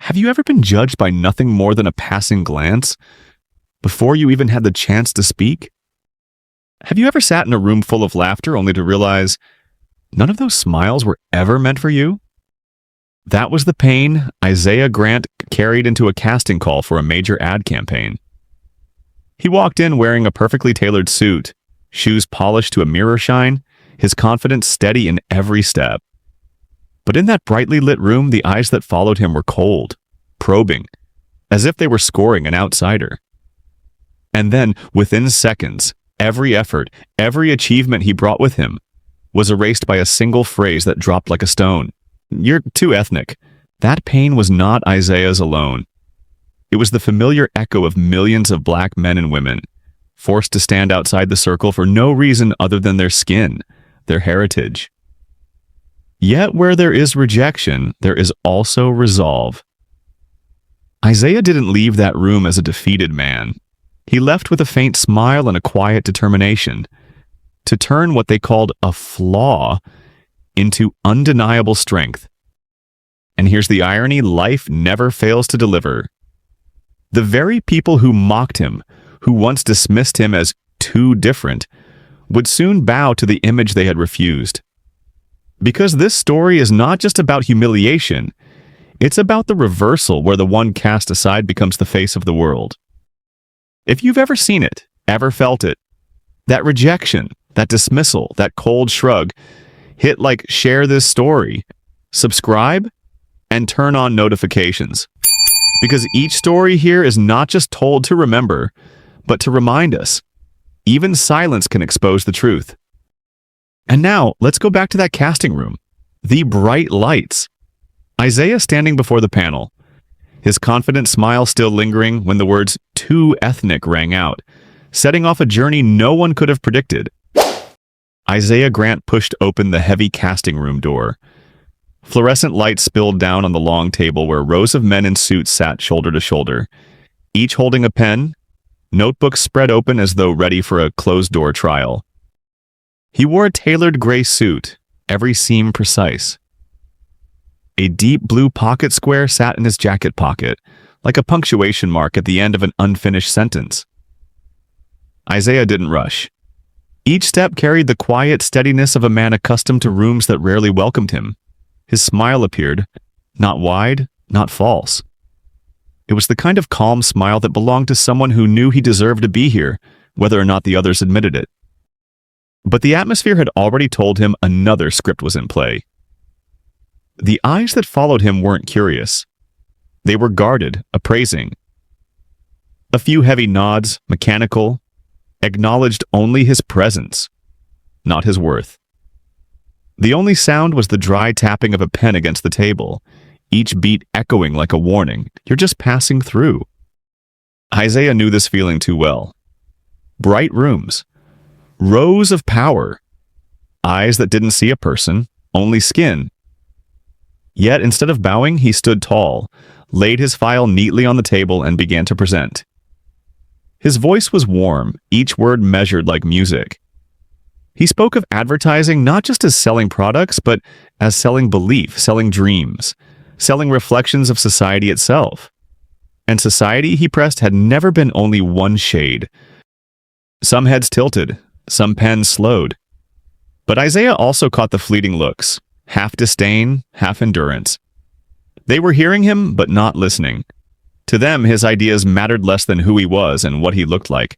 Have you ever been judged by nothing more than a passing glance before you even had the chance to speak? Have you ever sat in a room full of laughter only to realize none of those smiles were ever meant for you? That was the pain Isaiah Grant carried into a casting call for a major ad campaign. He walked in wearing a perfectly tailored suit, shoes polished to a mirror shine, his confidence steady in every step. But in that brightly lit room, the eyes that followed him were cold, probing, as if they were scoring an outsider. And then, within seconds, every effort, every achievement he brought with him was erased by a single phrase that dropped like a stone. "You're too ethnic." That pain was not Isaiah's alone. It was the familiar echo of millions of black men and women, forced to stand outside the circle for no reason other than their skin, their heritage. Yet where there is rejection, there is also resolve. Isaiah didn't leave that room as a defeated man. He left with a faint smile and a quiet determination to turn what they called a flaw into undeniable strength. And here's the irony: life never fails to deliver. The very people who mocked him, who once dismissed him as too different, would soon bow to the image they had refused. Because this story is not just about humiliation, it's about the reversal where the one cast aside becomes the face of the world. If you've ever seen it, ever felt it, that rejection, that dismissal, that cold shrug, hit like share this story, subscribe, and turn on notifications. Because each story here is not just told to remember, but to remind us. Even silence can expose the truth. And now, let's go back to that casting room. The bright lights. Isaiah standing before the panel, his confident smile still lingering when the words "too ethnic" rang out, setting off a journey no one could have predicted. Isaiah Grant pushed open the heavy casting room door. Fluorescent lights spilled down on the long table where rows of men in suits sat shoulder to shoulder, each holding a pen, notebooks spread open as though ready for a closed-door trial. He wore a tailored gray suit, every seam precise. A deep blue pocket square sat in his jacket pocket, like a punctuation mark at the end of an unfinished sentence. Isaiah didn't rush. Each step carried the quiet steadiness of a man accustomed to rooms that rarely welcomed him. His smile appeared, not wide, not false. It was the kind of calm smile that belonged to someone who knew he deserved to be here, whether or not the others admitted it. But the atmosphere had already told him another script was in play. The eyes that followed him weren't curious. They were guarded, appraising. A few heavy nods, mechanical, acknowledged only his presence, not his worth. The only sound was the dry tapping of a pen against the table, each beat echoing like a warning. You're just passing through. Isaiah knew this feeling too well. Bright rooms, rows of power, eyes that didn't see a person, only skin. Yet instead of bowing, he stood tall, laid his file neatly on the table, and began to present. His voice was warm, each word measured like music. He spoke of advertising not just as selling products, but as selling belief, selling dreams, selling reflections of society itself. And society, he pressed, had never been only one shade. Some heads tilted, some pens slowed. But Isaiah also caught the fleeting looks, half disdain, half endurance. They were hearing him, but not listening. To them, his ideas mattered less than who he was and what he looked like.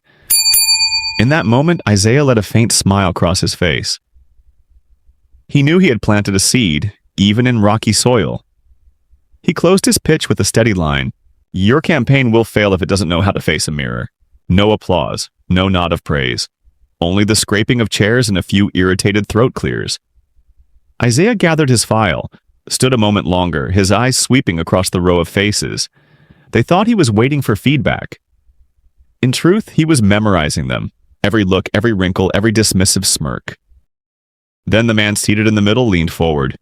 In that moment, Isaiah let a faint smile cross his face. He knew he had planted a seed, even in rocky soil. He closed his pitch with a steady line. Your campaign will fail if it doesn't know how to face a mirror. No applause, no nod of praise. Only the scraping of chairs and a few irritated throat clears. Isaiah gathered his file, stood a moment longer, his eyes sweeping across the row of faces. They thought he was waiting for feedback. In truth, he was memorizing them. Every look, every wrinkle, every dismissive smirk. Then the man seated in the middle leaned forward.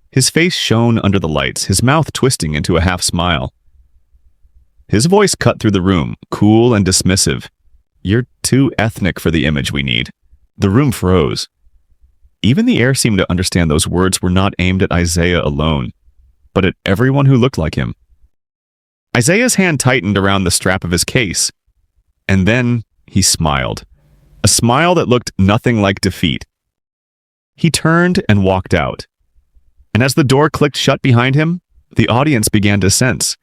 His face shone under the lights, his mouth twisting into a half smile. His voice cut through the room, cool and dismissive. You're too ethnic for the image we need. The room froze. Even the air seemed to understand those words were not aimed at Isaiah alone, but at everyone who looked like him. Isaiah's hand tightened around the strap of his case, and then he smiled. A smile that looked nothing like defeat. He turned and walked out. And as the door clicked shut behind him, the audience began to sense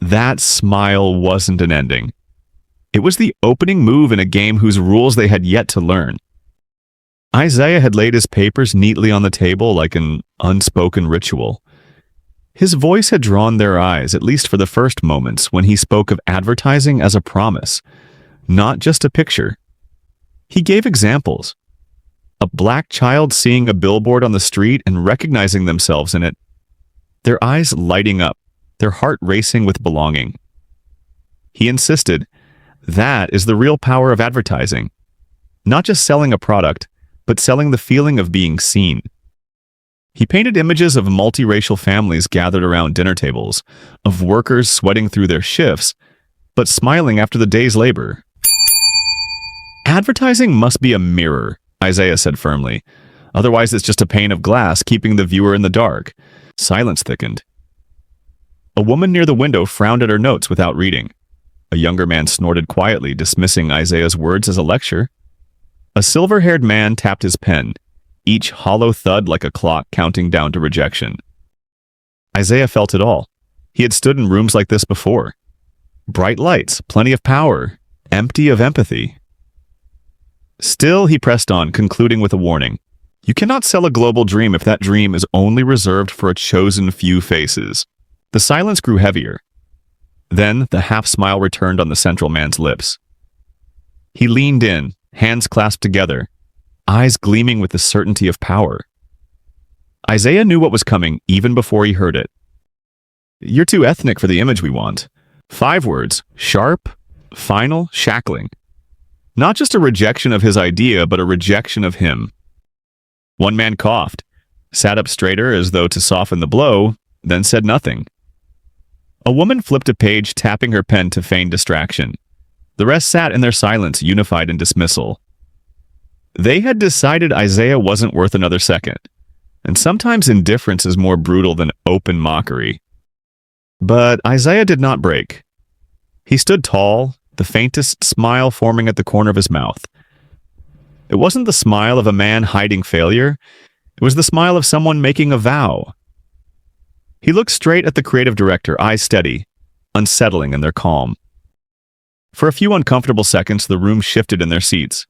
that smile wasn't an ending. It was the opening move in a game whose rules they had yet to learn. Isaiah had laid his papers neatly on the table like an unspoken ritual. His voice had drawn their eyes, at least for the first moments, when he spoke of advertising as a promise, not just a picture. He gave examples. A black child seeing a billboard on the street and recognizing themselves in it, their eyes lighting up, their heart racing with belonging. He insisted, that is the real power of advertising. Not just selling a product, but selling the feeling of being seen. He painted images of multiracial families gathered around dinner tables, of workers sweating through their shifts, but smiling after the day's labor. Advertising must be a mirror, Isaiah said firmly. Otherwise, it's just a pane of glass keeping the viewer in the dark. Silence thickened. A woman near the window frowned at her notes without reading. A younger man snorted quietly, dismissing Isaiah's words as a lecture. A silver-haired man tapped his pen, each hollow thud like a clock counting down to rejection. Isaiah felt it all. He had stood in rooms like this before. Bright lights, plenty of power, empty of empathy. Still, he pressed on, concluding with a warning. You cannot sell a global dream if that dream is only reserved for a chosen few faces. The silence grew heavier. Then the half-smile returned on the central man's lips. He leaned in, hands clasped together, eyes gleaming with the certainty of power. Isaiah knew what was coming even before he heard it. You're too ethnic for the image we want. 5 words, sharp, final, shackling. Not just a rejection of his idea, but a rejection of him. One man coughed, sat up straighter as though to soften the blow, then said nothing. A woman flipped a page, tapping her pen to feign distraction. The rest sat in their silence, unified in dismissal. They had decided Isaiah wasn't worth another second, and sometimes indifference is more brutal than open mockery. But Isaiah did not break. He stood tall, the faintest smile forming at the corner of his mouth. It wasn't the smile of a man hiding failure. It was the smile of someone making a vow. He looked straight at the creative director, eyes steady, unsettling in their calm. For a few uncomfortable seconds, the room shifted in their seats.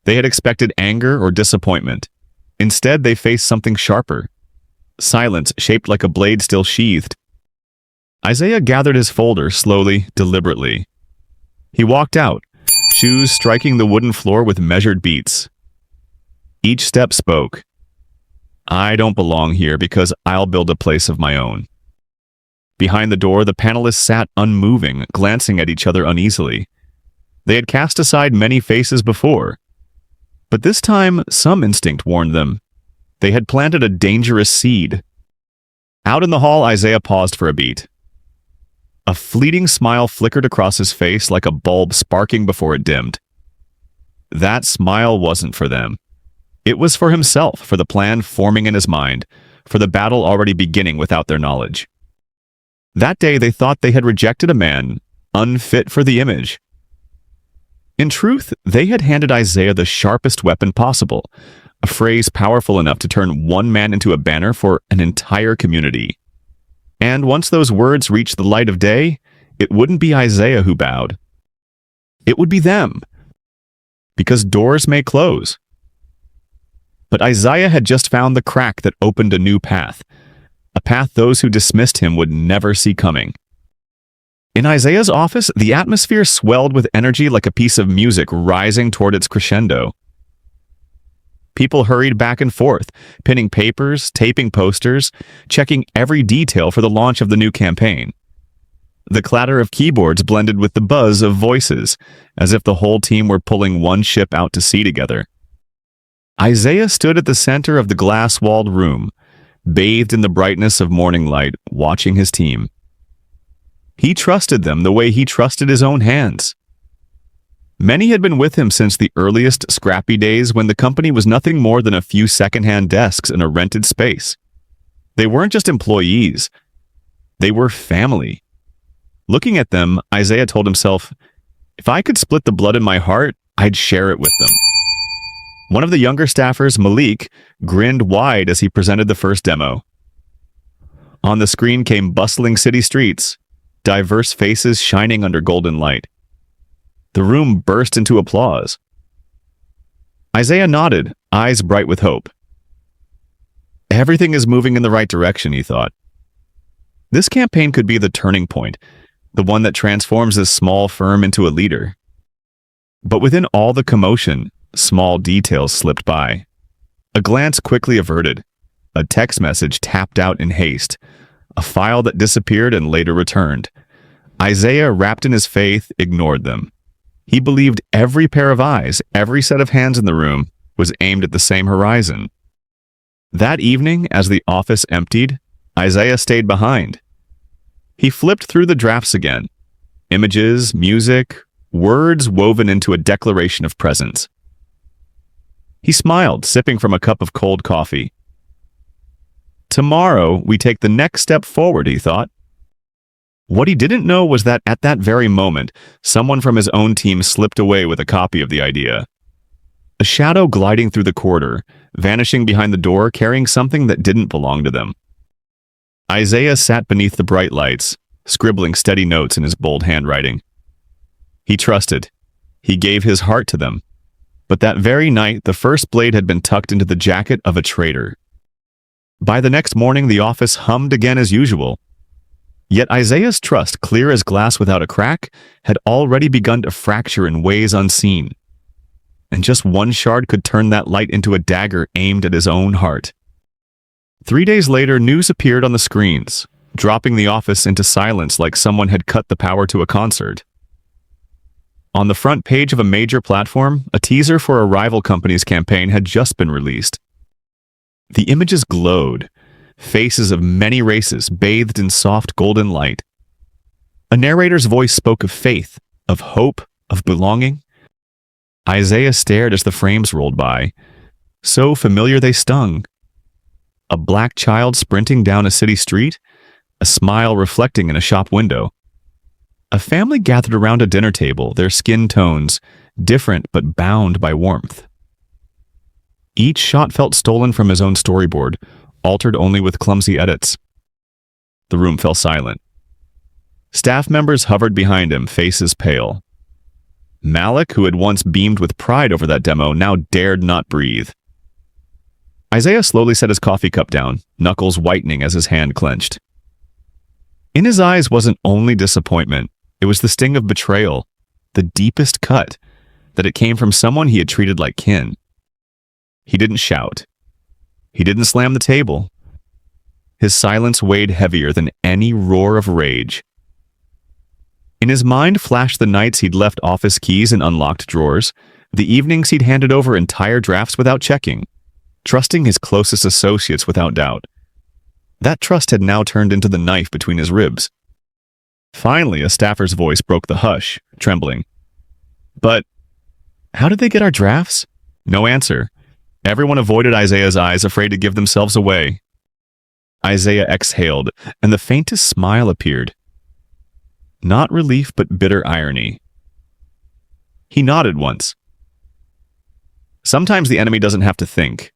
They had expected anger or disappointment. Instead, they faced something sharper. Silence shaped like a blade still sheathed. Isaiah gathered his folder slowly, deliberately. He walked out, shoes striking the wooden floor with measured beats. Each step spoke. I don't belong here because I'll build a place of my own. Behind the door, the panelists sat unmoving, glancing at each other uneasily. They had cast aside many faces before, but this time some instinct warned them. They had planted a dangerous seed. Out in the hall, Isaiah paused for a beat. A fleeting smile flickered across his face like a bulb sparking before it dimmed. That smile wasn't for them. It was for himself, for the plan forming in his mind, for the battle already beginning without their knowledge. That day they thought they had rejected a man unfit for the image. In truth, they had handed Isaiah the sharpest weapon possible, a phrase powerful enough to turn one man into a banner for an entire community. And once those words reached the light of day, it wouldn't be Isaiah who bowed. It would be them. Because doors may close. But Isaiah had just found the crack that opened a new path, a path those who dismissed him would never see coming. In Isaiah's office, the atmosphere swelled with energy like a piece of music rising toward its crescendo. People hurried back and forth, pinning papers, taping posters, checking every detail for the launch of the new campaign. The clatter of keyboards blended with the buzz of voices, as if the whole team were pulling one ship out to sea together. Isaiah stood at the center of the glass-walled room, bathed in the brightness of morning light, watching his team. He trusted them the way he trusted his own hands. Many had been with him since the earliest scrappy days when the company was nothing more than a few second-hand desks in a rented space. They weren't just employees. They were family. Looking at them, Isaiah told himself, if I could split the blood in my heart, I'd share it with them. One of the younger staffers, Malik, grinned wide as he presented the first demo. On the screen came bustling city streets, diverse faces shining under golden light. The room burst into applause. Isaiah nodded, eyes bright with hope. Everything is moving in the right direction, he thought. This campaign could be the turning point, the one that transforms this small firm into a leader. But within all the commotion, small details slipped by. A glance quickly averted, a text message tapped out in haste, a file that disappeared and later returned. Isaiah, wrapped in his faith, ignored them. He believed every pair of eyes, every set of hands in the room, was aimed at the same horizon. That evening, as the office emptied, Isaiah stayed behind. He flipped through the drafts again. Images, music, words woven into a declaration of presence. He smiled, sipping from a cup of cold coffee. Tomorrow, we take the next step forward, he thought. What he didn't know was that at that very moment, someone from his own team slipped away with a copy of the idea. A shadow gliding through the corridor, vanishing behind the door, carrying something that didn't belong to them. Isaiah sat beneath the bright lights, scribbling steady notes in his bold handwriting. He trusted. He gave his heart to them. But that very night, the first blade had been tucked into the jacket of a traitor. By the next morning, the office hummed again as usual. Yet Isaiah's trust, clear as glass without a crack, had already begun to fracture in ways unseen. And just one shard could turn that light into a dagger aimed at his own heart. 3 days later, news appeared on the screens, dropping the office into silence like someone had cut the power to a concert. On the front page of a major platform, a teaser for a rival company's campaign had just been released. The images glowed, faces of many races bathed in soft golden light. A narrator's voice spoke of faith, of hope, of belonging. Isaiah stared as the frames rolled by. So familiar they stung. A black child sprinting down a city street, a smile reflecting in a shop window. A family gathered around a dinner table, their skin tones different but bound by warmth. Each shot felt stolen from his own storyboard, altered only with clumsy edits. The room fell silent. Staff members hovered behind him, faces pale. Malik, who had once beamed with pride over that demo, now dared not breathe. Isaiah slowly set his coffee cup down, knuckles whitening as his hand clenched. In his eyes wasn't only disappointment, it was the sting of betrayal, the deepest cut, that it came from someone he had treated like kin. He didn't shout. He didn't slam the table. His silence weighed heavier than any roar of rage. In his mind flashed the nights he'd left office keys in unlocked drawers, the evenings he'd handed over entire drafts without checking, trusting his closest associates without doubt. That trust had now turned into the knife between his ribs. Finally, a staffer's voice broke the hush, trembling. But how did they get our drafts? No answer. Everyone avoided Isaiah's eyes, afraid to give themselves away. Isaiah exhaled, and the faintest smile appeared. Not relief, but bitter irony. He nodded once. Sometimes the enemy doesn't have to think.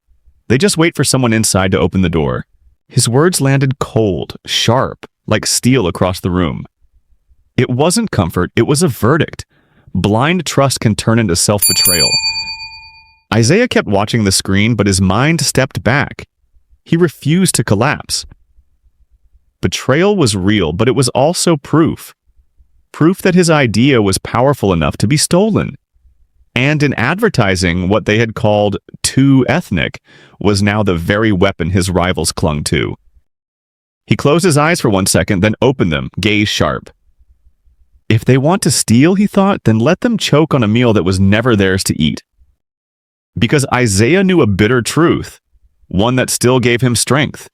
They just wait for someone inside to open the door. His words landed cold, sharp, like steel across the room. It wasn't comfort, it was a verdict. Blind trust can turn into self-betrayal. Isaiah kept watching the screen, but his mind stepped back. He refused to collapse. Betrayal was real, but it was also proof. Proof that his idea was powerful enough to be stolen. And in advertising, what they had called too ethnic was now the very weapon his rivals clung to. He closed his eyes for 1 second, then opened them, gaze sharp. If they want to steal, he thought, then let them choke on a meal that was never theirs to eat. Because Isaiah knew a bitter truth, one that still gave him strength.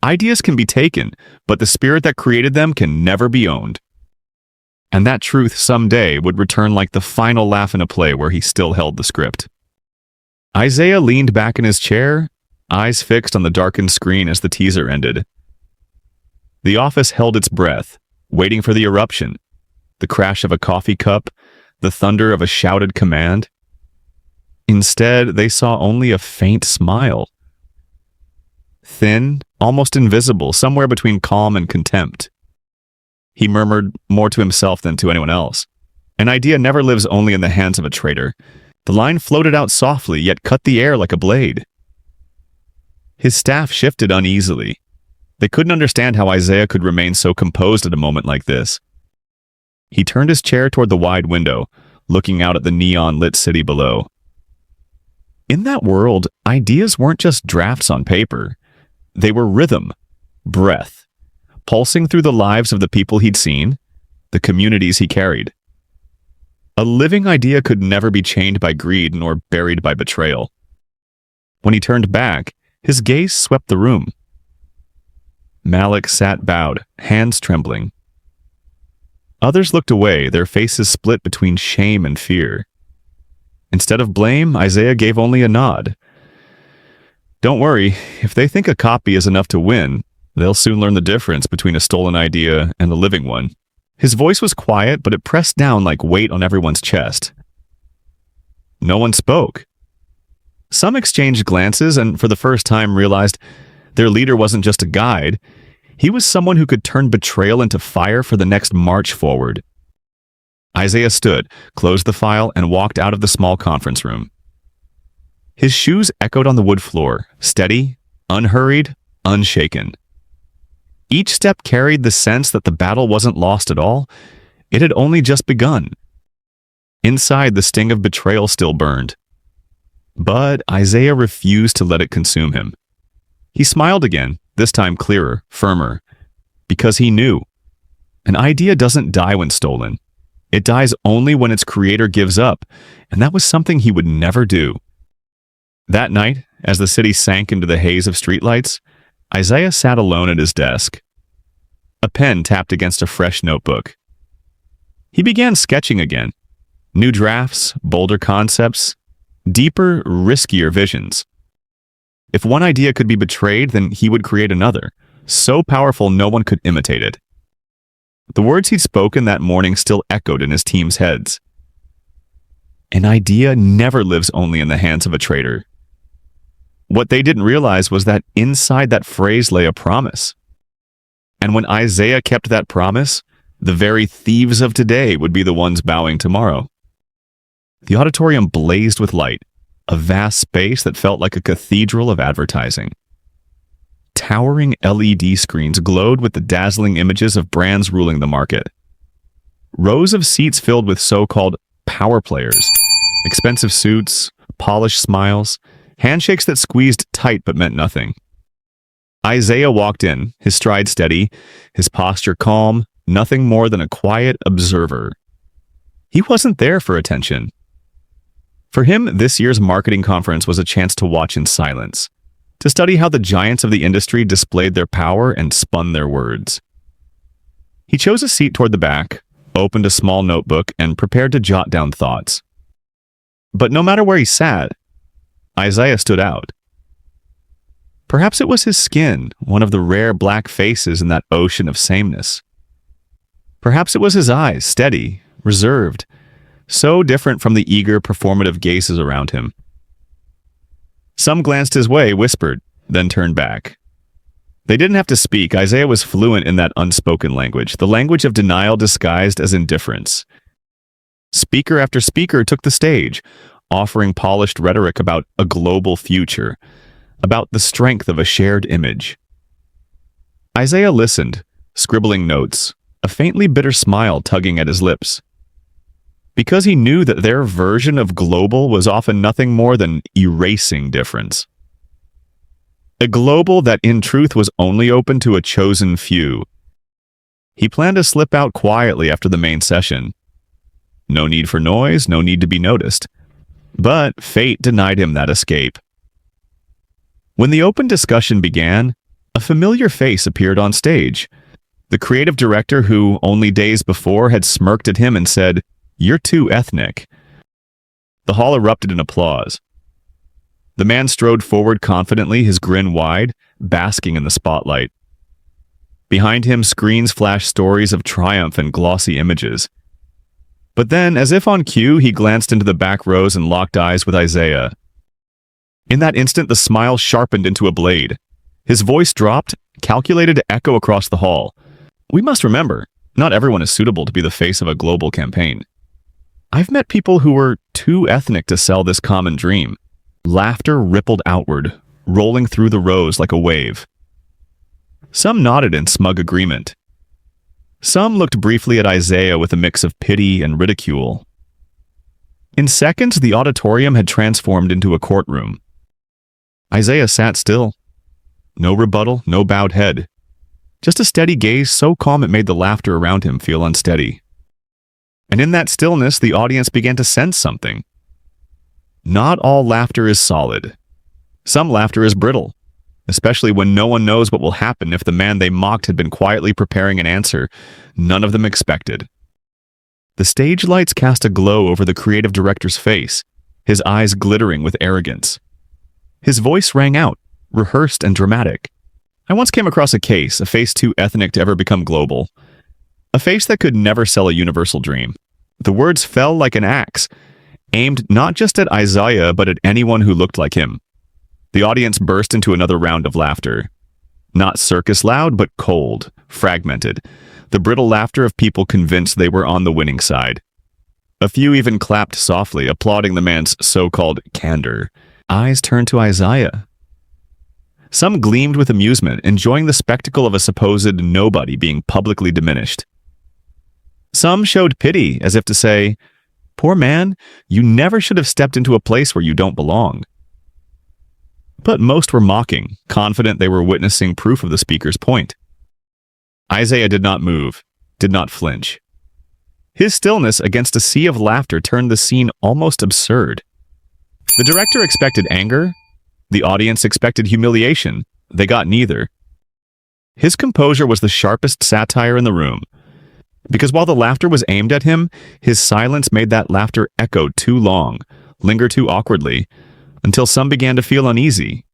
Ideas can be taken, but the spirit that created them can never be owned. And that truth someday would return like the final laugh in a play where he still held the script. Isaiah leaned back in his chair, eyes fixed on the darkened screen as the teaser ended. The office held its breath, waiting for the eruption, the crash of a coffee cup, the thunder of a shouted command. Instead, they saw only a faint smile. Thin, almost invisible, somewhere between calm and contempt. He murmured more to himself than to anyone else. An idea never lives only in the hands of a traitor. The line floated out softly, yet cut the air like a blade. His staff shifted uneasily. They couldn't understand how Isaiah could remain so composed at a moment like this. He turned his chair toward the wide window, looking out at the neon-lit city below. In that world, ideas weren't just drafts on paper. They were rhythm, breath, pulsing through the lives of the people he'd seen, the communities he carried. A living idea could never be chained by greed nor buried by betrayal. When he turned back, his gaze swept the room. Malik sat bowed, hands trembling. Others looked away, their faces split between shame and fear. Instead of blame, Isaiah gave only a nod. Don't worry, if they think a copy is enough to win, they'll soon learn the difference between a stolen idea and a living one. His voice was quiet, but it pressed down like weight on everyone's chest. No one spoke. Some exchanged glances and for the first time realized their leader wasn't just a guide. He was someone who could turn betrayal into fire for the next march forward. Isaiah stood, closed the file, and walked out of the small conference room. His shoes echoed on the wood floor, steady, unhurried, unshaken. Each step carried the sense that the battle wasn't lost at all. It had only just begun. Inside, the sting of betrayal still burned. But Isaiah refused to let it consume him. He smiled again, this time clearer, firmer, because he knew. An idea doesn't die when stolen. It dies only when its creator gives up, and that was something he would never do. That night, as the city sank into the haze of streetlights, Isaiah sat alone at his desk. A pen tapped against a fresh notebook. He began sketching again. New drafts, bolder concepts, deeper, riskier visions. If one idea could be betrayed, then he would create another, so powerful no one could imitate it. The words he'd spoken that morning still echoed in his team's heads. An idea never lives only in the hands of a traitor. What they didn't realize was that inside that phrase lay a promise. And when Isaiah kept that promise, the very thieves of today would be the ones bowing tomorrow. The auditorium blazed with light, a vast space that felt like a cathedral of advertising. Towering LED screens glowed with the dazzling images of brands ruling the market. Rows of seats filled with so-called power players, expensive suits, polished smiles, handshakes that squeezed tight but meant nothing. Isaiah walked in, his stride steady, his posture calm, nothing more than a quiet observer. He wasn't there for attention. For him, this year's marketing conference was a chance to watch in silence, to study how the giants of the industry displayed their power and spun their words. He chose a seat toward the back, opened a small notebook, and prepared to jot down thoughts. But no matter where he sat, Isaiah stood out. Perhaps it was his skin, one of the rare black faces in that ocean of sameness. Perhaps it was his eyes, steady, reserved, so different from the eager, performative gazes around him. Some glanced his way, whispered, then turned back. They didn't have to speak. Isaiah was fluent in that unspoken language, the language of denial disguised as indifference. Speaker after speaker took the stage, offering polished rhetoric about a global future, about the strength of a shared image. Isaiah listened, scribbling notes, a faintly bitter smile tugging at his lips. Because he knew that their version of global was often nothing more than erasing difference. A global that in truth was only open to a chosen few. He planned to slip out quietly after the main session. No need for noise, no need to be noticed. But fate denied him that escape. When the open discussion began, a familiar face appeared on stage. The creative director who, only days before, had smirked at him and said, "You're too ethnic." The hall erupted in applause. The man strode forward confidently, his grin wide, basking in the spotlight. Behind him, screens flashed stories of triumph and glossy images. But then, as if on cue, he glanced into the back rows and locked eyes with Isaiah. In that instant, the smile sharpened into a blade. His voice dropped, calculated to echo across the hall. We must remember, not everyone is suitable to be the face of a global campaign. I've met people who were too ethnic to sell this common dream. Laughter rippled outward, rolling through the rows like a wave. Some nodded in smug agreement. Some looked briefly at Isaiah with a mix of pity and ridicule. In seconds, the auditorium had transformed into a courtroom. Isaiah sat still. No rebuttal, no bowed head. Just a steady gaze so calm it made the laughter around him feel unsteady. And in that stillness, the audience began to sense something. Not all laughter is solid. Some laughter is brittle, especially when no one knows what will happen if the man they mocked had been quietly preparing an answer none of them expected. The stage lights cast a glow over the creative director's face, his eyes glittering with arrogance. His voice rang out, rehearsed and dramatic. I once came across a case, a face too ethnic to ever become global. A face that could never sell a universal dream. The words fell like an axe, aimed not just at Isaiah but at anyone who looked like him. The audience burst into another round of laughter. Not circus loud, but cold, fragmented. The brittle laughter of people convinced they were on the winning side. A few even clapped softly, applauding the man's so-called candor. Eyes turned to Isaiah. Some gleamed with amusement, enjoying the spectacle of a supposed nobody being publicly diminished. Some showed pity, as if to say, "Poor man, you never should have stepped into a place where you don't belong." But most were mocking, confident they were witnessing proof of the speaker's point. Isaiah did not move, did not flinch. His stillness against a sea of laughter turned the scene almost absurd. The director expected anger. The audience expected humiliation. They got neither. His composure was the sharpest satire in the room. Because while the laughter was aimed at him, his silence made that laughter echo too long, linger too awkwardly, until some began to feel uneasy.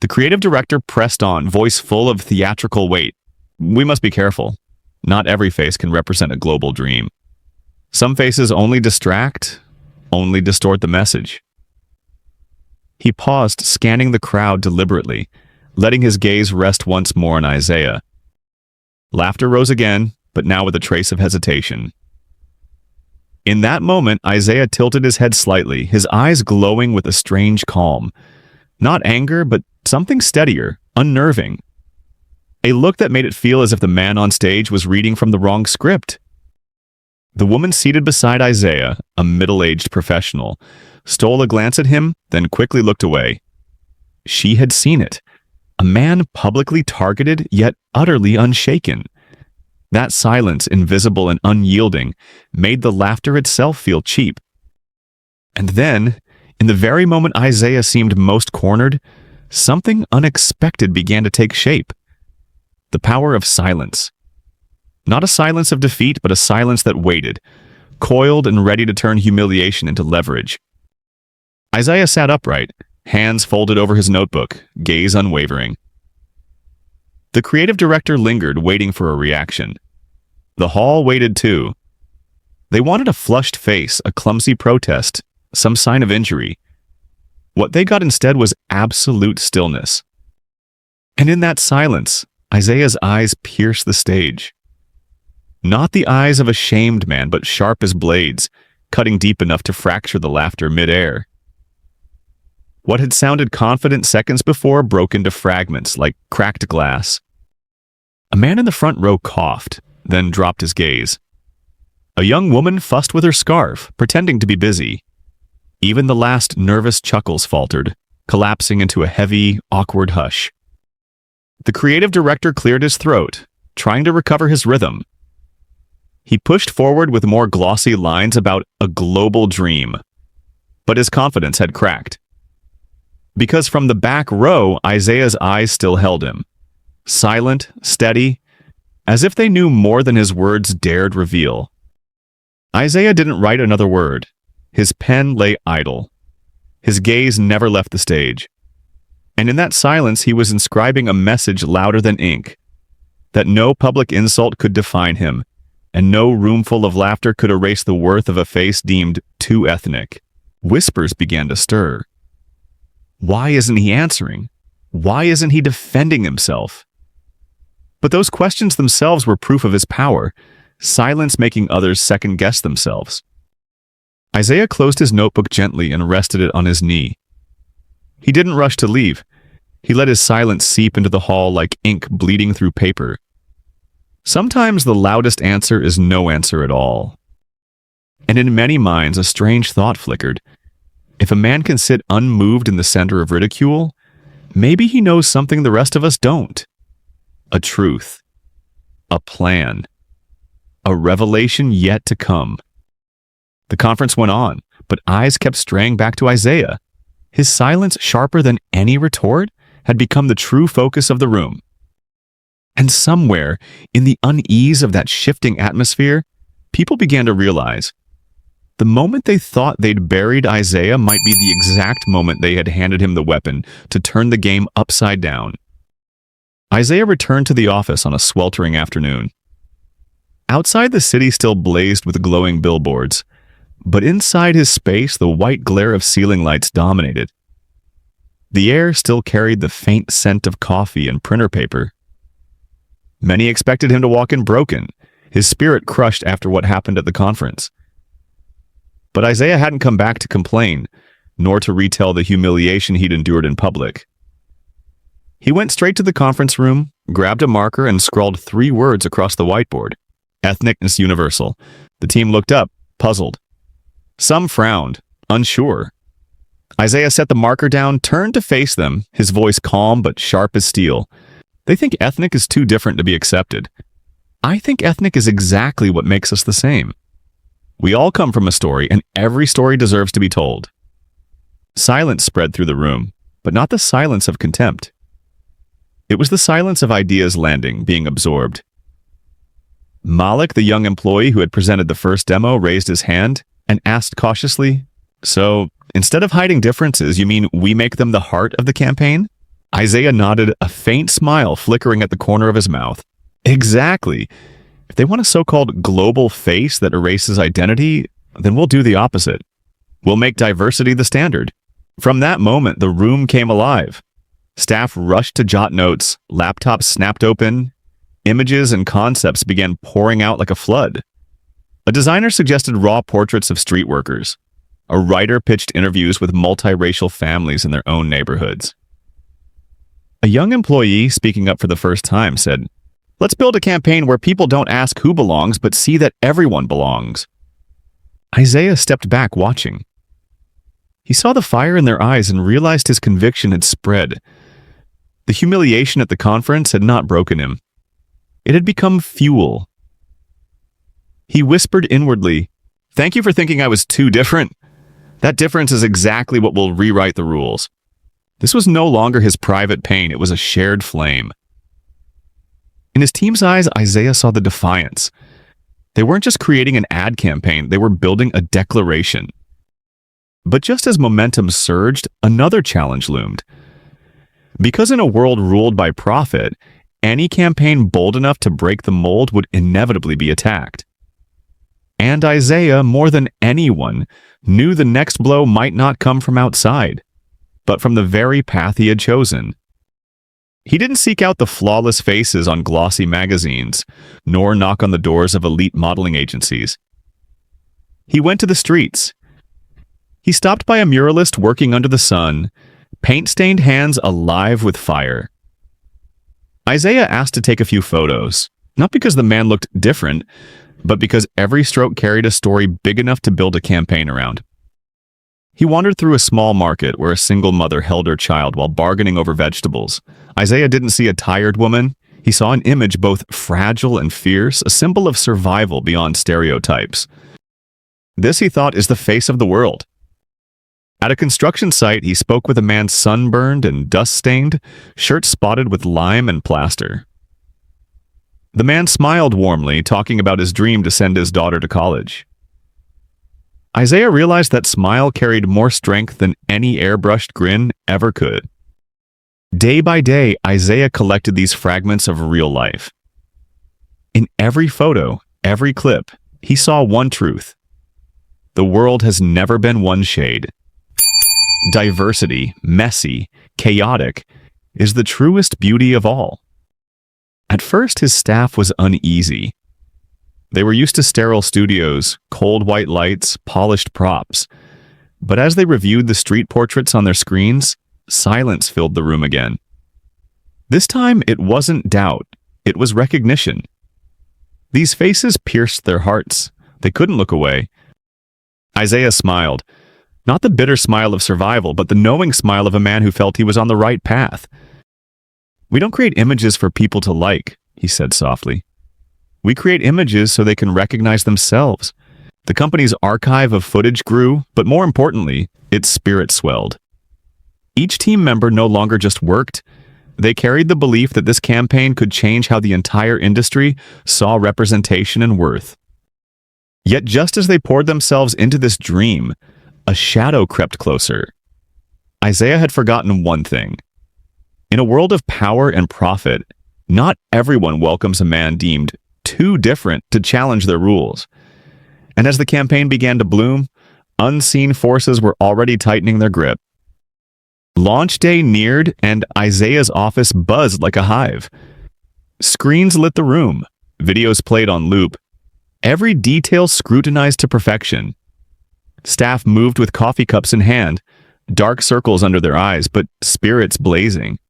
The creative director pressed on, voice full of theatrical weight. We must be careful. Not every face can represent a global dream. Some faces only distract, only distort the message. He paused, scanning the crowd deliberately, letting his gaze rest once more on Isaiah. Laughter rose again, but now with a trace of hesitation. In that moment, Isaiah tilted his head slightly, his eyes glowing with a strange calm. Not anger, but something steadier, unnerving. A look that made it feel as if the man on stage was reading from the wrong script. The woman seated beside Isaiah, a middle-aged professional, stole a glance at him, then quickly looked away. She had seen it. A man publicly targeted, yet utterly unshaken. That silence, invisible and unyielding, made the laughter itself feel cheap. And then, in the very moment Isaiah seemed most cornered, something unexpected began to take shape. The power of silence. Not a silence of defeat, but a silence that waited, coiled and ready to turn humiliation into leverage. Isaiah sat upright, hands folded over his notebook, gaze unwavering. The creative director lingered, waiting for a reaction. The hall waited too. They wanted a flushed face, a clumsy protest, some sign of injury. What they got instead was absolute stillness. And in that silence, Isaiah's eyes pierced the stage. Not the eyes of a shamed man, but sharp as blades, cutting deep enough to fracture the laughter mid-air. What had sounded confident seconds before broke into fragments like cracked glass. A man in the front row coughed, then dropped his gaze. A young woman fussed with her scarf, pretending to be busy. Even the last nervous chuckles faltered, collapsing into a heavy, awkward hush. The creative director cleared his throat, trying to recover his rhythm. He pushed forward with more glossy lines about a global dream. But his confidence had cracked. Because from the back row, Isaiah's eyes still held him. Silent, steady, as if they knew more than his words dared reveal. Isaiah didn't write another word. His pen lay idle. His gaze never left the stage. And in that silence, he was inscribing a message louder than ink. that no public insult could define him, and no roomful of laughter could erase the worth of a face deemed too ethnic. Whispers began to stir. Why isn't he answering? Why isn't he defending himself? But those questions themselves were proof of his power, silence making others second-guess themselves. Isaiah closed his notebook gently and rested it on his knee. He didn't rush to leave. He let his silence seep into the hall like ink bleeding through paper. Sometimes the loudest answer is no answer at all. And in many minds a strange thought flickered. If a man can sit unmoved in the center of ridicule, maybe he knows something the rest of us don't. A truth. A plan. A revelation yet to come. The conference went on, but eyes kept straying back to Isaiah. His silence, sharper than any retort, had become the true focus of the room. And somewhere, in the unease of that shifting atmosphere, people began to realize the moment they thought they'd buried Isaiah might be the exact moment they had handed him the weapon to turn the game upside down. Isaiah returned to the office on a sweltering afternoon. Outside, the city still blazed with glowing billboards, but inside his space, the white glare of ceiling lights dominated. The air still carried the faint scent of coffee and printer paper. Many expected him to walk in broken, his spirit crushed after what happened at the conference. But Isaiah hadn't come back to complain, nor to retell the humiliation he'd endured in public. He went straight to the conference room, grabbed a marker, and scrawled 3 words across the whiteboard. Ethnicness universal. The team looked up, puzzled. Some frowned, unsure. Isaiah set the marker down, turned to face them, his voice calm but sharp as steel. They think ethnic is too different to be accepted. I think ethnic is exactly what makes us the same. We all come from a story, and every story deserves to be told. Silence spread through the room, but not the silence of contempt. It was the silence of ideas landing, being absorbed. Malik, the young employee who had presented the first demo, raised his hand and asked cautiously, "So, instead of hiding differences, you mean we make them the heart of the campaign?" Isaiah nodded, a faint smile flickering at the corner of his mouth. Exactly. If they want a so-called global face that erases identity, then we'll do the opposite. We'll make diversity the standard. From that moment, the room came alive. Staff rushed to jot notes, laptops snapped open, images and concepts began pouring out like a flood. A designer suggested raw portraits of street workers. A writer pitched interviews with multiracial families in their own neighborhoods. A young employee, speaking up for the first time, said, "Let's build a campaign where people don't ask who belongs, but see that everyone belongs." Isaiah stepped back, watching. He saw the fire in their eyes and realized his conviction had spread. The humiliation at the conference had not broken him. It had become fuel. He whispered inwardly, "Thank you for thinking I was too different. That difference is exactly what will rewrite the rules." This was no longer his private pain, it was a shared flame. In his team's eyes, Isaiah saw the defiance. They weren't just creating an ad campaign, they were building a declaration. But just as momentum surged, another challenge loomed. Because in a world ruled by profit, any campaign bold enough to break the mold would inevitably be attacked. And Isaiah, more than anyone, knew the next blow might not come from outside, but from the very path he had chosen. He didn't seek out the flawless faces on glossy magazines, nor knock on the doors of elite modeling agencies. He went to the streets. He stopped by a muralist working under the sun, paint-stained hands alive with fire. Isaiah asked to take a few photos, not because the man looked different, but because every stroke carried a story big enough to build a campaign around. He wandered through a small market where a single mother held her child while bargaining over vegetables. Isaiah didn't see a tired woman. He saw an image both fragile and fierce, a symbol of survival beyond stereotypes. This, he thought, is the face of the world. At a construction site, he spoke with a man sunburned and dust-stained, shirt spotted with lime and plaster. The man smiled warmly, talking about his dream to send his daughter to college. Isaiah realized that smile carried more strength than any airbrushed grin ever could. Day by day, Isaiah collected these fragments of real life. In every photo, every clip, he saw one truth. The world has never been one shade. Diversity, messy, chaotic, is the truest beauty of all. At first, his staff was uneasy. They were used to sterile studios, cold white lights, polished props. But as they reviewed the street portraits on their screens, silence filled the room again. This time, it wasn't doubt. It was recognition. These faces pierced their hearts. They couldn't look away. Isaiah smiled. Not the bitter smile of survival, but the knowing smile of a man who felt he was on the right path. "We don't create images for people to like," he said softly. "We create images so they can recognize themselves." The company's archive of footage grew, but more importantly, its spirit swelled. Each team member no longer just worked. They carried the belief that this campaign could change how the entire industry saw representation and worth. Yet just as they poured themselves into this dream, a shadow crept closer. Isaiah had forgotten one thing. In a world of power and profit, not everyone welcomes a man deemed too different to challenge their rules. And as the campaign began to bloom, unseen forces were already tightening their grip. Launch day neared, and Isaiah's office buzzed like a hive. Screens lit the room, videos played on loop, every detail scrutinized to perfection. Staff moved with coffee cups in hand, dark circles under their eyes, but spirits blazing.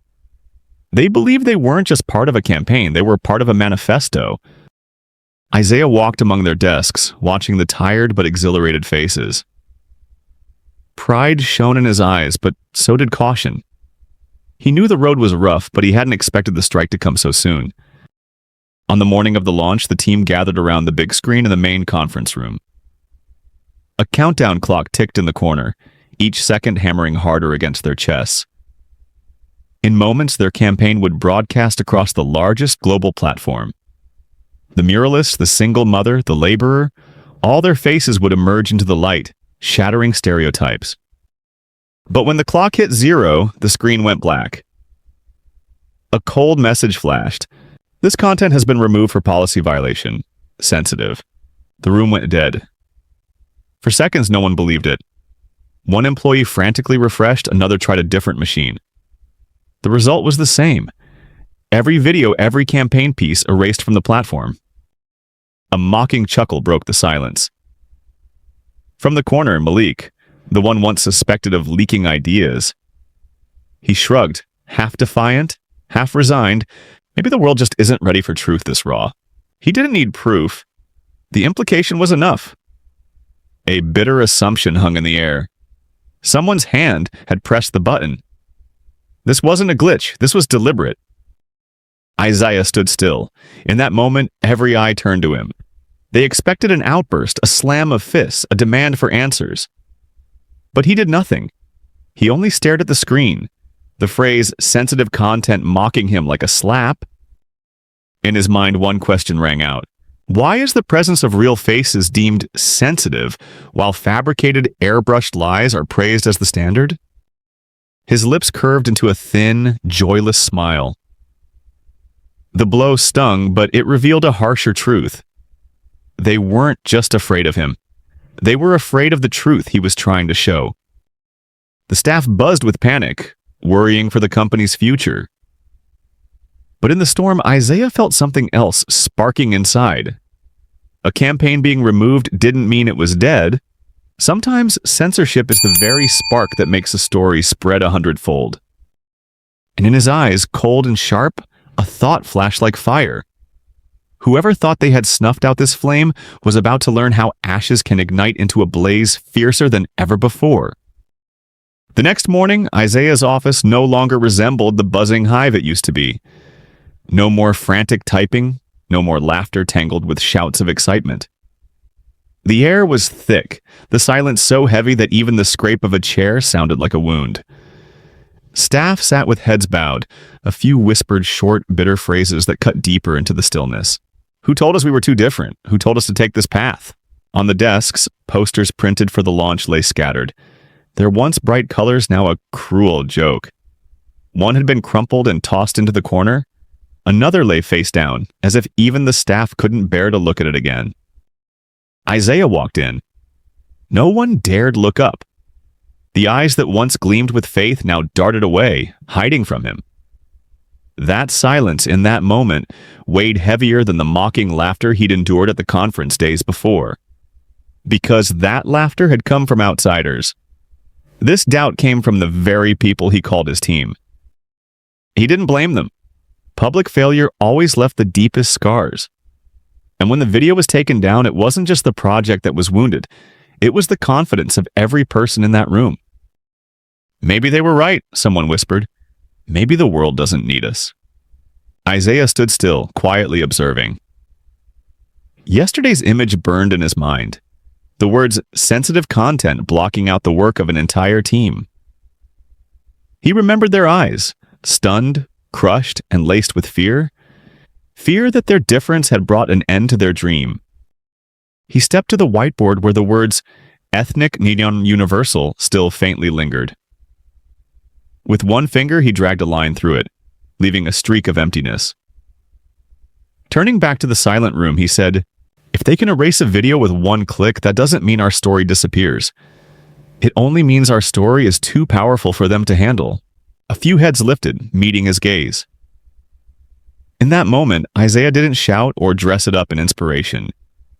They believed they weren't just part of a campaign, they were part of a manifesto. Isaiah walked among their desks, watching the tired but exhilarated faces. Pride shone in his eyes, but so did caution. He knew the road was rough, but he hadn't expected the strike to come so soon. On the morning of the launch, the team gathered around the big screen in the main conference room. A countdown clock ticked in the corner, each second hammering harder against their chests. In moments, their campaign would broadcast across the largest global platform. The muralist, the single mother, the laborer, all their faces would emerge into the light, shattering stereotypes. But when the clock hit 0, the screen went black. A cold message flashed. "This content has been removed for policy violation. Sensitive." The room went dead. For seconds, no one believed it. One employee frantically refreshed, another tried a different machine. The result was the same. Every video, every campaign piece erased from the platform. A mocking chuckle broke the silence. From the corner, Malik, the one once suspected of leaking ideas. He shrugged, half defiant, half resigned. Maybe the world just isn't ready for truth this raw. He didn't need proof. The implication was enough. A bitter assumption hung in the air. Someone's hand had pressed the button. This wasn't a glitch. This was deliberate. Isaiah stood still. In that moment, every eye turned to him. They expected an outburst, a slam of fists, a demand for answers. But he did nothing. He only stared at the screen, the phrase sensitive content mocking him like a slap. In his mind, one question rang out. Why is the presence of real faces deemed sensitive, while fabricated, airbrushed lies are praised as the standard? His lips curved into a thin, joyless smile. The blow stung, but it revealed a harsher truth. They weren't just afraid of him. They were afraid of the truth he was trying to show. The staff buzzed with panic, worrying for the company's future. But in the storm, Isaiah felt something else sparking inside. A campaign being removed didn't mean it was dead. Sometimes censorship is the very spark that makes a story spread 100-fold. And in his eyes, cold and sharp, a thought flashed like fire. Whoever thought they had snuffed out this flame was about to learn how ashes can ignite into a blaze fiercer than ever before. The next morning, Isaiah's office no longer resembled the buzzing hive it used to be. No more frantic typing, no more laughter tangled with shouts of excitement. The air was thick, the silence so heavy that even the scrape of a chair sounded like a wound. Staff sat with heads bowed, a few whispered short, bitter phrases that cut deeper into the stillness. Who told us we were too different? Who told us to take this path? On the desks, posters printed for the launch lay scattered. Their once bright colors now a cruel joke. One had been crumpled and tossed into the corner. Another lay face down, as if even the staff couldn't bear to look at it again. Isaiah walked in. No one dared look up. The eyes that once gleamed with faith now darted away, hiding from him. That silence in that moment weighed heavier than the mocking laughter he'd endured at the conference days before. Because that laughter had come from outsiders. This doubt came from the very people he called his team. He didn't blame them. Public failure always left the deepest scars. And when the video was taken down, it wasn't just the project that was wounded. It was the confidence of every person in that room. Maybe they were right, someone whispered. Maybe the world doesn't need us. Isaiah stood still, quietly observing. Yesterday's image burned in his mind. The words sensitive content blocking out the work of an entire team. He remembered their eyes, stunned, crushed, and laced with fear. Fear that their difference had brought an end to their dream. He stepped to the whiteboard where the words ethnic neon universal still faintly lingered. With one finger, he dragged a line through it, leaving a streak of emptiness. Turning back to the silent room, he said, "If they can erase a video with one click, that doesn't mean our story disappears. It only means our story is too powerful for them to handle." A few heads lifted, meeting his gaze. In that moment, Isaiah didn't shout or dress it up in inspiration.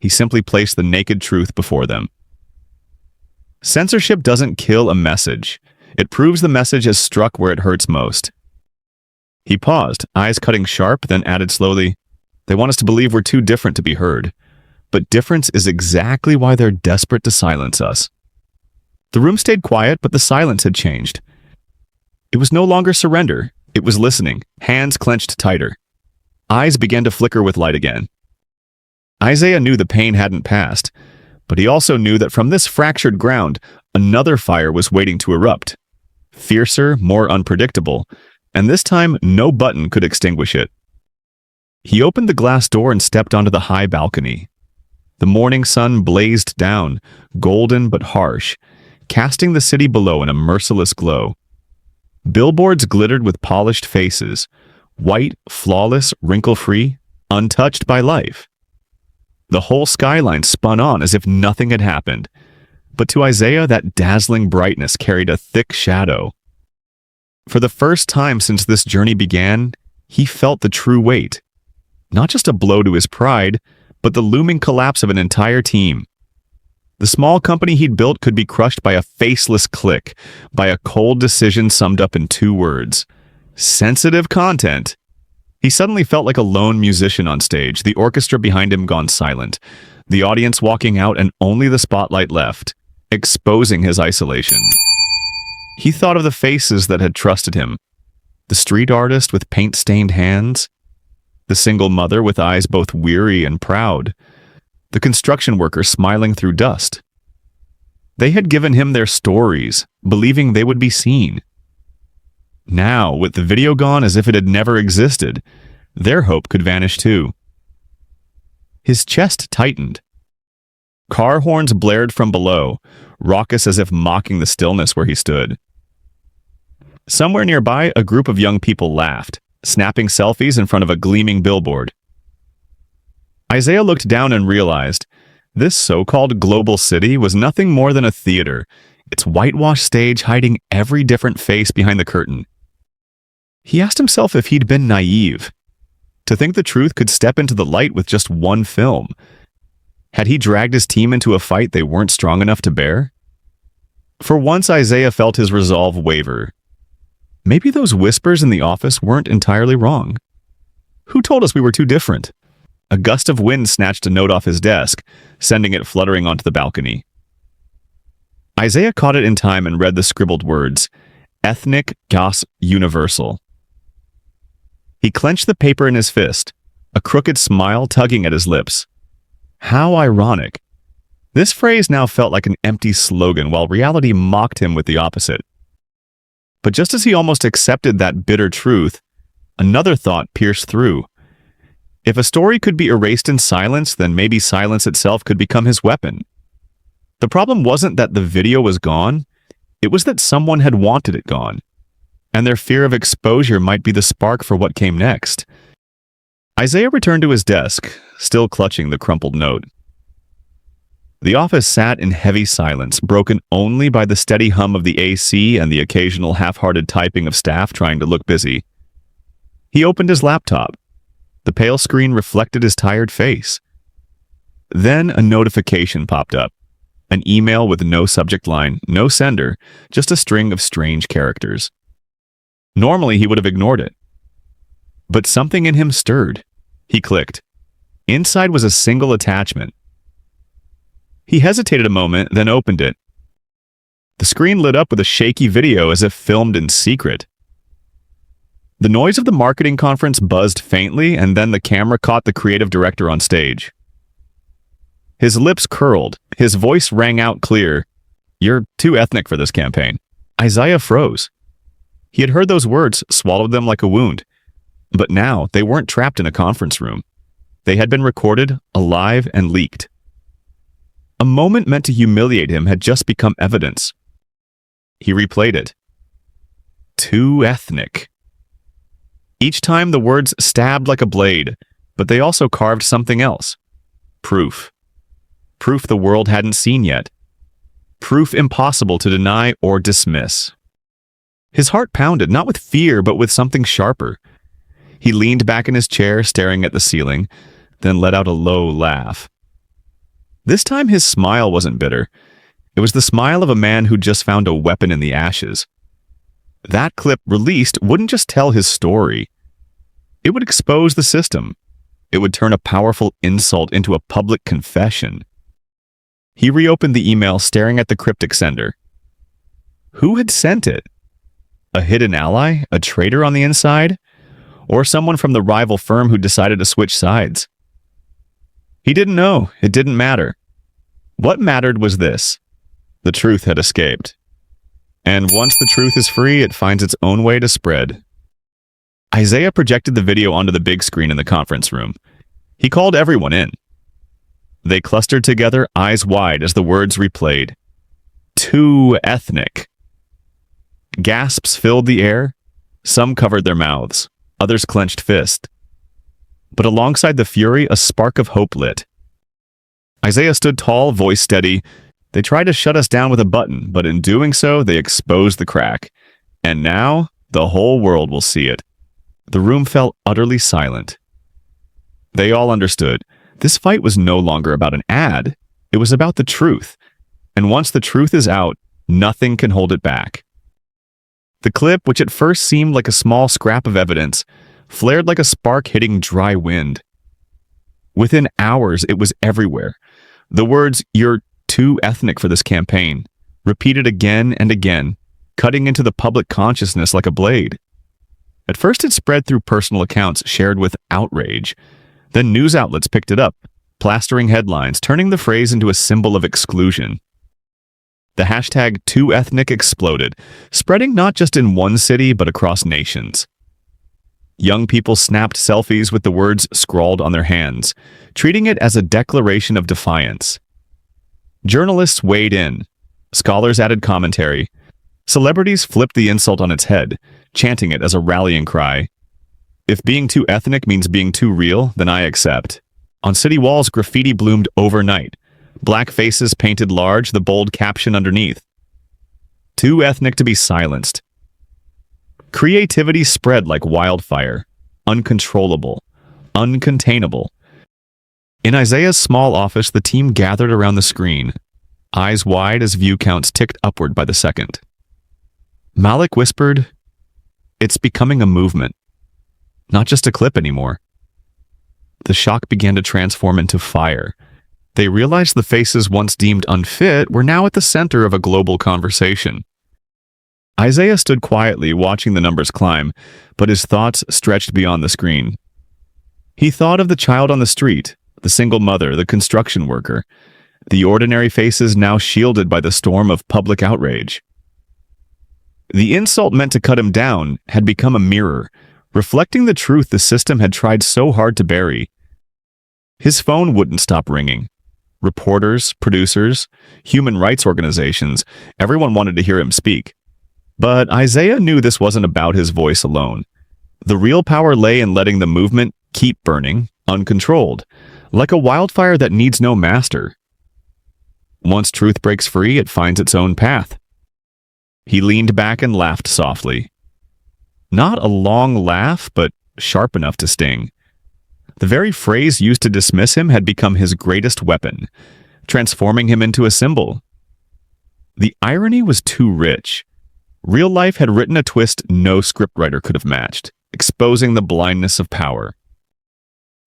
He simply placed the naked truth before them. Censorship doesn't kill a message. It proves the message has struck where it hurts most. He paused, eyes cutting sharp, then added slowly, "They want us to believe we're too different to be heard. But difference is exactly why they're desperate to silence us." The room stayed quiet, but the silence had changed. It was no longer surrender. It was listening, hands clenched tighter. Eyes began to flicker with light again. Isaiah knew the pain hadn't passed, but he also knew that from this fractured ground, another fire was waiting to erupt. Fiercer, more unpredictable, and this time no button could extinguish it. He opened the glass door and stepped onto the high balcony. The morning sun blazed down, golden but harsh, casting the city below in a merciless glow. Billboards glittered with polished faces, white, flawless, wrinkle-free, untouched by life. The whole skyline spun on as if nothing had happened, but to Isaiah that dazzling brightness carried a thick shadow. For the first time since this journey began, he felt the true weight. Not just a blow to his pride, but the looming collapse of an entire team. The small company he'd built could be crushed by a faceless click, by a cold decision summed up in 2 words. Sensitive content. He suddenly felt like a lone musician on stage, the orchestra behind him gone silent, the audience walking out and only the spotlight left, exposing his isolation. He thought of the faces that had trusted him. The street artist with paint-stained hands, the single mother with eyes both weary and proud, the construction worker smiling through dust. They had given him their stories, believing they would be seen. Now, with the video gone as if it had never existed, their hope could vanish too. His chest tightened. Car horns blared from below, raucous as if mocking the stillness where he stood. Somewhere nearby, a group of young people laughed, snapping selfies in front of a gleaming billboard. Isaiah looked down and realized this so-called global city was nothing more than a theater, its whitewashed stage hiding every different face behind the curtain. He asked himself if he'd been naive, to think the truth could step into the light with just one film. Had he dragged his team into a fight they weren't strong enough to bear? For once, Isaiah felt his resolve waver. Maybe those whispers in the office weren't entirely wrong. Who told us we were too different? A gust of wind snatched a note off his desk, sending it fluttering onto the balcony. Isaiah caught it in time and read the scribbled words, "Ethnic Gas Universal." He clenched the paper in his fist, a crooked smile tugging at his lips. How ironic. This phrase now felt like an empty slogan, while reality mocked him with the opposite. But just as he almost accepted that bitter truth, another thought pierced through. If a story could be erased in silence, then maybe silence itself could become his weapon. The problem wasn't that the video was gone, it was that someone had wanted it gone. And their fear of exposure might be the spark for what came next. Isaiah returned to his desk, still clutching the crumpled note. The office sat in heavy silence, broken only by the steady hum of the AC and the occasional half-hearted typing of staff trying to look busy. He opened his laptop. The pale screen reflected his tired face. Then a notification popped up. An email with no subject line, no sender, just a string of strange characters. Normally, he would have ignored it. But something in him stirred. He clicked. Inside was a single attachment. He hesitated a moment, then opened it. The screen lit up with a shaky video as if filmed in secret. The noise of the marketing conference buzzed faintly, and then the camera caught the creative director on stage. His lips curled. His voice rang out clear. "You're too ethnic for this campaign." Isaiah froze. He had heard those words, swallowed them like a wound. But now, they weren't trapped in a conference room. They had been recorded, alive, and leaked. A moment meant to humiliate him had just become evidence. He replayed it. Too ethnic. Each time the words stabbed like a blade, but they also carved something else. Proof. Proof the world hadn't seen yet. Proof impossible to deny or dismiss. His heart pounded, not with fear, but with something sharper. He leaned back in his chair, staring at the ceiling, then let out a low laugh. This time his smile wasn't bitter. It was the smile of a man who just found a weapon in the ashes. That clip, released, wouldn't just tell his story. It would expose the system. It would turn a powerful insult into a public confession. He reopened the email, staring at the cryptic sender. Who had sent it? A hidden ally? A traitor on the inside? Or someone from the rival firm who decided to switch sides? He didn't know. It didn't matter. What mattered was this. The truth had escaped. And once the truth is free, it finds its own way to spread. Isaiah projected the video onto the big screen in the conference room. He called everyone in. They clustered together, eyes wide, as the words replayed. Too ethnic. Gasps filled the air. Some covered their mouths. Others clenched fists. But alongside the fury, a spark of hope lit. Isaiah stood tall, voice steady. They tried to shut us down with a button, but in doing so, they exposed the crack. And now, the whole world will see it. The room fell utterly silent. They all understood. This fight was no longer about an ad. It was about the truth. And once the truth is out, nothing can hold it back. The clip, which at first seemed like a small scrap of evidence, flared like a spark hitting dry wind. Within hours, it was everywhere. The words, "You're too ethnic for this campaign," repeated again and again, cutting into the public consciousness like a blade. At first, it spread through personal accounts shared with outrage. Then news outlets picked it up, plastering headlines, turning the phrase into a symbol of exclusion. The hashtag #TooEthnic exploded, spreading not just in one city, but across nations. Young people snapped selfies with the words scrawled on their hands, treating it as a declaration of defiance. Journalists weighed in. Scholars added commentary. Celebrities flipped the insult on its head, chanting it as a rallying cry. If being too ethnic means being too real, then I accept. On city walls, graffiti bloomed overnight. Black faces painted large, the bold caption underneath. Too ethnic to be silenced. Creativity spread like wildfire, uncontrollable, uncontainable. In Isaiah's small office, the team gathered around the screen, eyes wide as view counts ticked upward by the second. Malik whispered, "It's becoming a movement, not just a clip anymore." The shock began to transform into fire. They realized the faces once deemed unfit were now at the center of a global conversation. Isaiah stood quietly, watching the numbers climb, but his thoughts stretched beyond the screen. He thought of the child on the street, the single mother, the construction worker, the ordinary faces now shielded by the storm of public outrage. The insult meant to cut him down had become a mirror, reflecting the truth the system had tried so hard to bury. His phone wouldn't stop ringing. Reporters, producers, human rights organizations, everyone wanted to hear him speak. But Isaiah knew this wasn't about his voice alone. The real power lay in letting the movement keep burning, uncontrolled, like a wildfire that needs no master. Once truth breaks free, it finds its own path. He leaned back and laughed softly. Not a long laugh, but sharp enough to sting. The very phrase used to dismiss him had become his greatest weapon, transforming him into a symbol. The irony was too rich. Real life had written a twist no scriptwriter could have matched, exposing the blindness of power.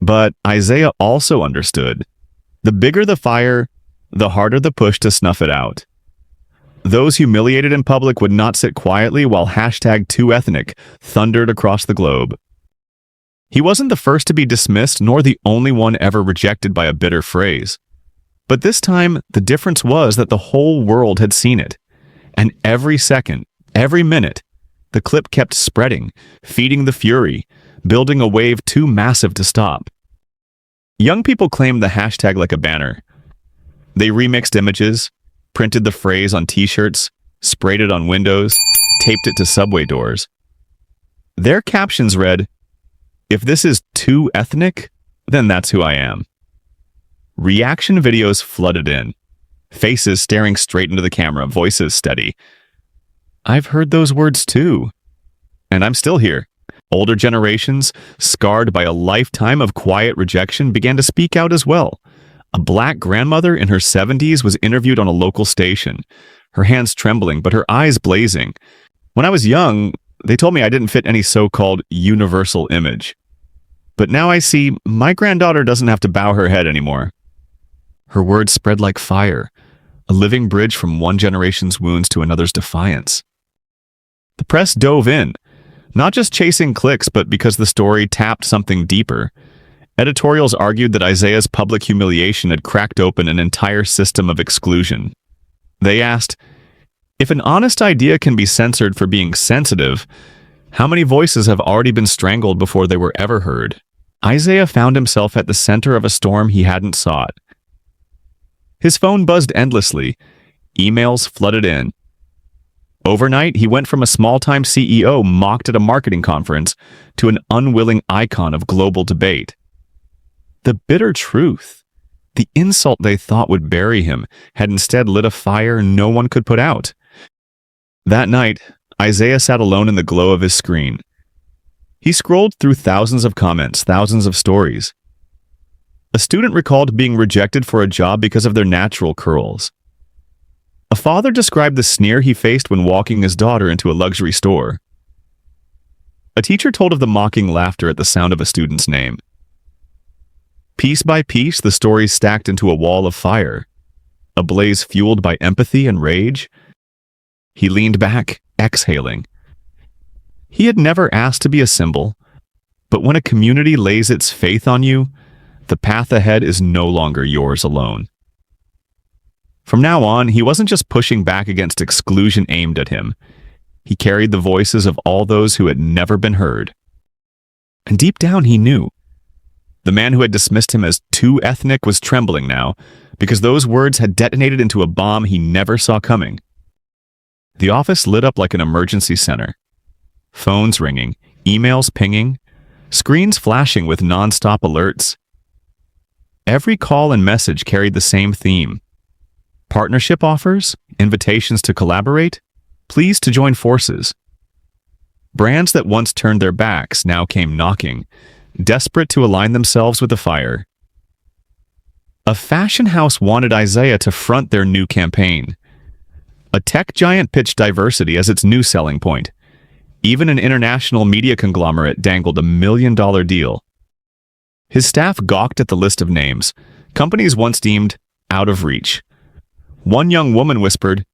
But Isaiah also understood. The bigger the fire, the harder the push to snuff it out. Those humiliated in public would not sit quietly while #TooEthnic thundered across the globe. He wasn't the first to be dismissed, nor the only one ever rejected by a bitter phrase. But this time, the difference was that the whole world had seen it. And every second, every minute, the clip kept spreading, feeding the fury, building a wave too massive to stop. Young people claimed the hashtag like a banner. They remixed images, printed the phrase on t-shirts, sprayed it on windows, taped it to subway doors. Their captions read, "If this is too ethnic, then that's who I am." Reaction videos flooded in, faces staring straight into the camera, voices steady. I've heard those words too. And I'm still here. Older generations, scarred by a lifetime of quiet rejection, began to speak out as well. A black grandmother in her 70s was interviewed on a local station, her hands trembling but her eyes blazing. When I was young, they told me I didn't fit any so-called universal image. But now I see my granddaughter doesn't have to bow her head anymore. Her words spread like fire, a living bridge from one generation's wounds to another's defiance. The press dove in, not just chasing clicks, but because the story tapped something deeper. Editorials argued that Isaiah's public humiliation had cracked open an entire system of exclusion. They asked, if an honest idea can be censored for being sensitive, how many voices have already been strangled before they were ever heard? Isaiah found himself at the center of a storm he hadn't sought. His phone buzzed endlessly. Emails flooded in. Overnight, he went from a small-time CEO mocked at a marketing conference to an unwilling icon of global debate. The bitter truth, the insult they thought would bury him, had instead lit a fire no one could put out. That night, Isaiah sat alone in the glow of his screen. He scrolled through thousands of comments, thousands of stories. A student recalled being rejected for a job because of their natural curls. A father described the sneer he faced when walking his daughter into a luxury store. A teacher told of the mocking laughter at the sound of a student's name. Piece by piece, the stories stacked into a wall of fire, a blaze fueled by empathy and rage. He leaned back, exhaling. He had never asked to be a symbol, but when a community lays its faith on you, the path ahead is no longer yours alone. From now on, he wasn't just pushing back against exclusion aimed at him. He carried the voices of all those who had never been heard. And deep down, he knew. The man who had dismissed him as too ethnic was trembling now, because those words had detonated into a bomb he never saw coming. The office lit up like an emergency center. Phones ringing, emails pinging, screens flashing with non-stop alerts. Every call and message carried the same theme. Partnership offers, invitations to collaborate, pleas to join forces. Brands that once turned their backs now came knocking, desperate to align themselves with the fire. A fashion house wanted Isaiah to front their new campaign. A tech giant pitched diversity as its new selling point. Even an international media conglomerate dangled a $1 million deal. His staff gawked at the list of names, companies once deemed out of reach. One young woman whispered,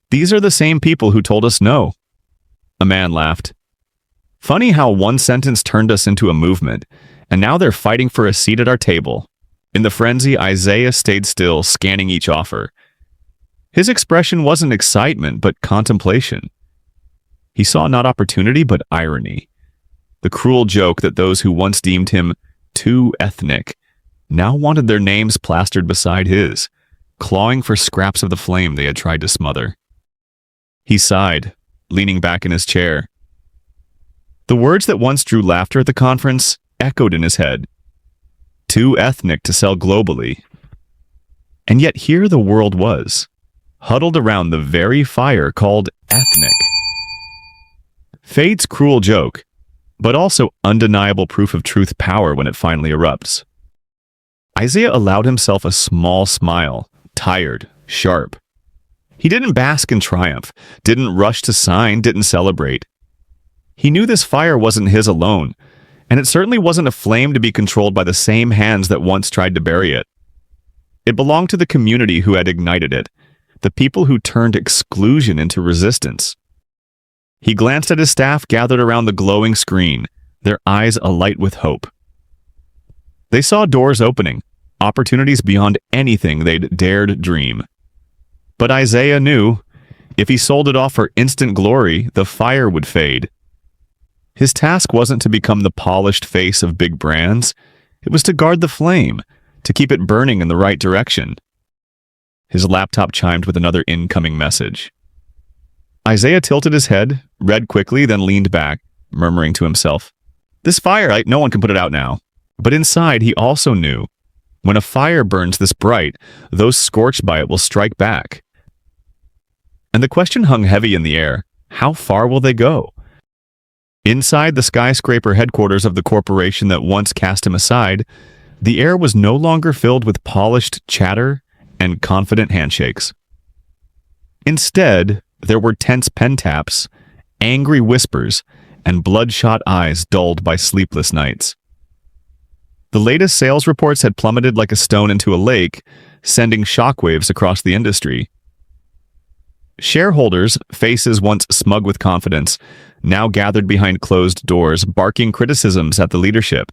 "These are the same people who told us no." A man laughed. Funny how one sentence turned us into a movement, and now they're fighting for a seat at our table. In the frenzy, Isaiah stayed still, scanning each offer. His expression wasn't excitement, but contemplation. He saw not opportunity, but irony. The cruel joke that those who once deemed him too ethnic now wanted their names plastered beside his, clawing for scraps of the flame they had tried to smother. He sighed, leaning back in his chair. The words that once drew laughter at the conference, echoed in his head. Too ethnic to sell globally. And yet here the world was, huddled around the very fire called ethnic. Fate's cruel joke, but also undeniable proof of truth power when it finally erupts. Isaiah allowed himself a small smile, tired, sharp. He didn't bask in triumph, didn't rush to sign, didn't celebrate. He knew this fire wasn't his alone, and it certainly wasn't a flame to be controlled by the same hands that once tried to bury it. It belonged to the community who had ignited it, the people who turned exclusion into resistance. He glanced at his staff gathered around the glowing screen, their eyes alight with hope. They saw doors opening, opportunities beyond anything they'd dared dream. But Isaiah knew, if he sold it off for instant glory, the fire would fade. His task wasn't to become the polished face of big brands. It was to guard the flame, to keep it burning in the right direction. His laptop chimed with another incoming message. Isaiah tilted his head, read quickly, then leaned back, murmuring to himself, "This fire, no one can put it out now." But inside, he also knew, when a fire burns this bright, those scorched by it will strike back. And the question hung heavy in the air, how far will they go? Inside the skyscraper headquarters of the corporation that once cast him aside, the air was no longer filled with polished chatter and confident handshakes. Instead, there were tense pen taps, angry whispers, and bloodshot eyes dulled by sleepless nights. The latest sales reports had plummeted like a stone into a lake, sending shockwaves across the industry. Shareholders, faces once smug with confidence, now gathered behind closed doors, barking criticisms at the leadership.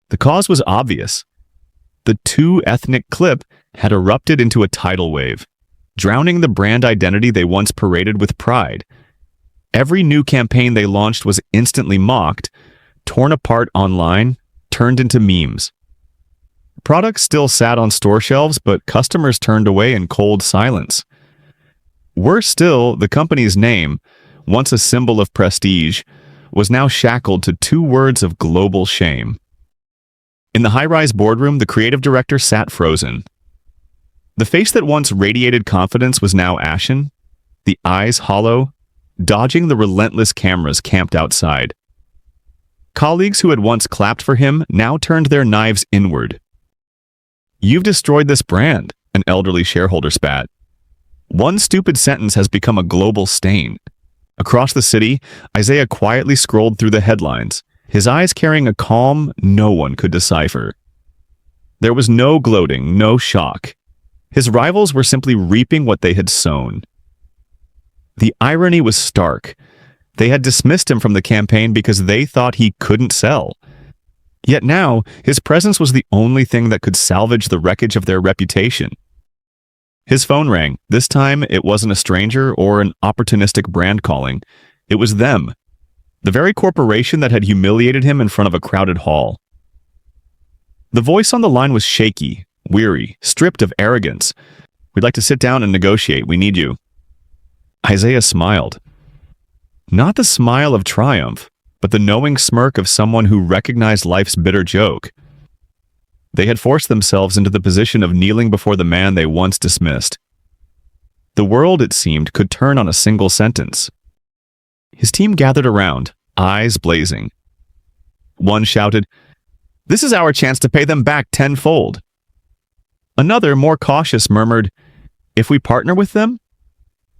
The cause was obvious. The too ethnic clip had erupted into a tidal wave, drowning the brand identity they once paraded with pride. Every new campaign they launched was instantly mocked, torn apart online, turned into memes. Products still sat on store shelves, but customers turned away in cold silence. Worse still, the company's name, once a symbol of prestige, was now shackled to 2 words of global shame. In the high-rise boardroom, the creative director sat frozen. The face that once radiated confidence was now ashen, the eyes hollow, dodging the relentless cameras camped outside. Colleagues who had once clapped for him now turned their knives inward. "You've destroyed this brand," an elderly shareholder spat. "One stupid sentence has become a global stain." Across the city, Isaiah quietly scrolled through the headlines, his eyes carrying a calm no one could decipher. There was no gloating, no shock. His rivals were simply reaping what they had sown. The irony was stark. They had dismissed him from the campaign because they thought he couldn't sell. Yet now, his presence was the only thing that could salvage the wreckage of their reputation. His phone rang. This time, it wasn't a stranger or an opportunistic brand calling. It was them, the very corporation that had humiliated him in front of a crowded hall. The voice on the line was shaky, weary, stripped of arrogance. "We'd like to sit down and negotiate. We need you." Isaiah smiled. Not the smile of triumph, but the knowing smirk of someone who recognized life's bitter joke. They had forced themselves into the position of kneeling before the man they once dismissed. The world, it seemed, could turn on a single sentence. His team gathered around, eyes blazing. One shouted, "This is our chance to pay them back tenfold." Another, more cautious, murmured, "If we partner with them,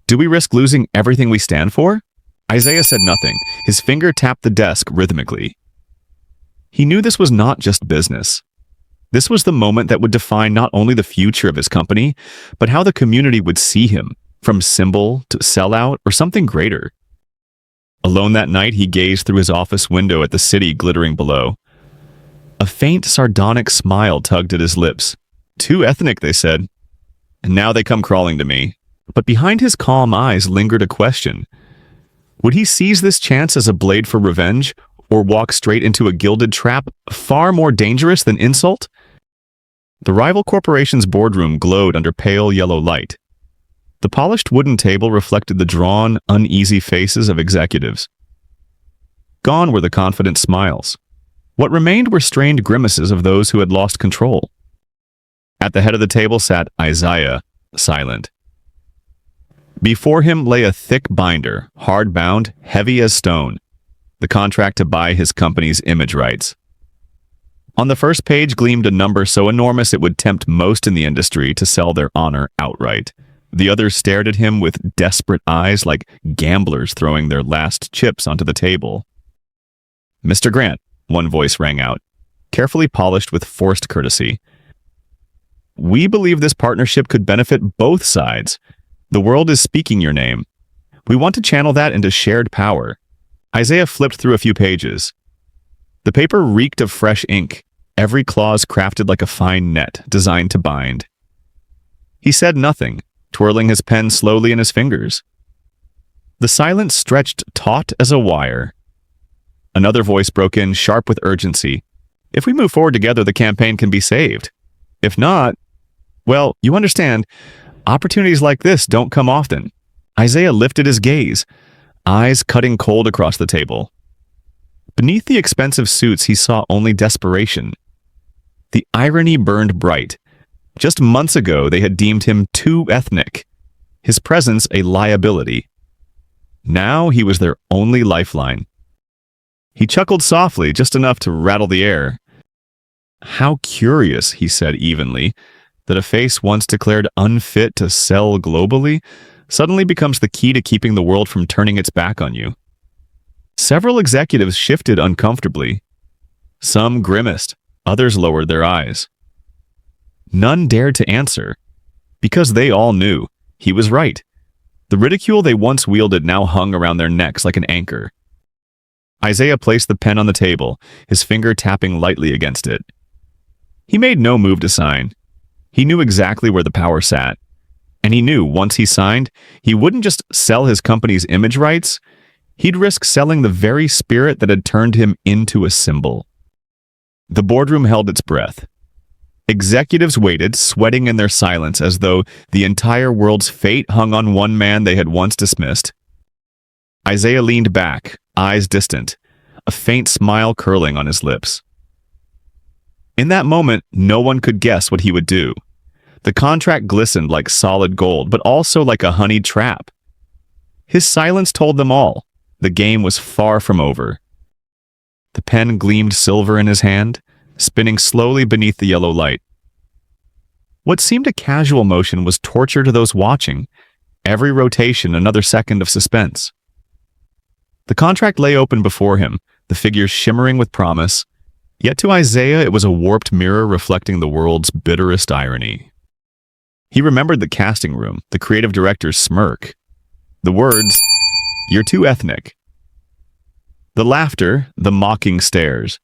do we risk losing everything we stand for?" Isaiah said nothing. His finger tapped the desk rhythmically. He knew this was not just business. This was the moment that would define not only the future of his company, but how the community would see him, from symbol to sellout or something greater. Alone that night, he gazed through his office window at the city glittering below. A faint, sardonic smile tugged at his lips. "Too ethnic," they said. "And now they come crawling to me." But behind his calm eyes lingered a question. Would he seize this chance as a blade for revenge, or walk straight into a gilded trap far more dangerous than insult? The rival corporation's boardroom glowed under pale yellow light. The polished wooden table reflected the drawn, uneasy faces of executives. Gone were the confident smiles. What remained were strained grimaces of those who had lost control. At the head of the table sat Isaiah, silent. Before him lay a thick binder, hard-bound, heavy as stone, the contract to buy his company's image rights. On the first page gleamed a number so enormous it would tempt most in the industry to sell their honor outright. The others stared at him with desperate eyes like gamblers throwing their last chips onto the table. "Mr. Grant," one voice rang out, carefully polished with forced courtesy. "We believe this partnership could benefit both sides. The world is speaking your name. We want to channel that into shared power." Isaiah flipped through a few pages. The paper reeked of fresh ink, every clause crafted like a fine net designed to bind. He said nothing, twirling his pen slowly in his fingers. The silence stretched taut as a wire. Another voice broke in, sharp with urgency. "If we move forward together, the campaign can be saved. If not, well, you understand, opportunities like this don't come often." Isaiah lifted his gaze, eyes cutting cold across the table. Beneath the expensive suits, he saw only desperation. The irony burned bright. Just months ago, they had deemed him too ethnic, his presence a liability. Now he was their only lifeline. He chuckled softly, just enough to rattle the air. "How curious," he said evenly, "that a face once declared unfit to sell globally suddenly becomes the key to keeping the world from turning its back on you." Several executives shifted uncomfortably. Some grimaced, others lowered their eyes. None dared to answer, because they all knew he was right. The ridicule they once wielded now hung around their necks like an anchor. Isaiah placed the pen on the table, his finger tapping lightly against it. He made no move to sign. He knew exactly where the power sat. And he knew once he signed, he wouldn't just sell his company's image rights, he'd risk selling the very spirit that had turned him into a symbol. The boardroom held its breath. Executives waited, sweating in their silence as though the entire world's fate hung on one man they had once dismissed. Isaiah leaned back, eyes distant, a faint smile curling on his lips. In that moment, no one could guess what he would do. The contract glistened like solid gold, but also like a honeyed trap. His silence told them all. The game was far from over. The pen gleamed silver in his hand, spinning slowly beneath the yellow light. What seemed a casual motion was torture to those watching, every rotation another second of suspense. The contract lay open before him, the figures shimmering with promise, yet to Isaiah it was a warped mirror reflecting the world's bitterest irony. He remembered the casting room, the creative director's smirk, the words, "You're too ethnic," the laughter, the mocking stares.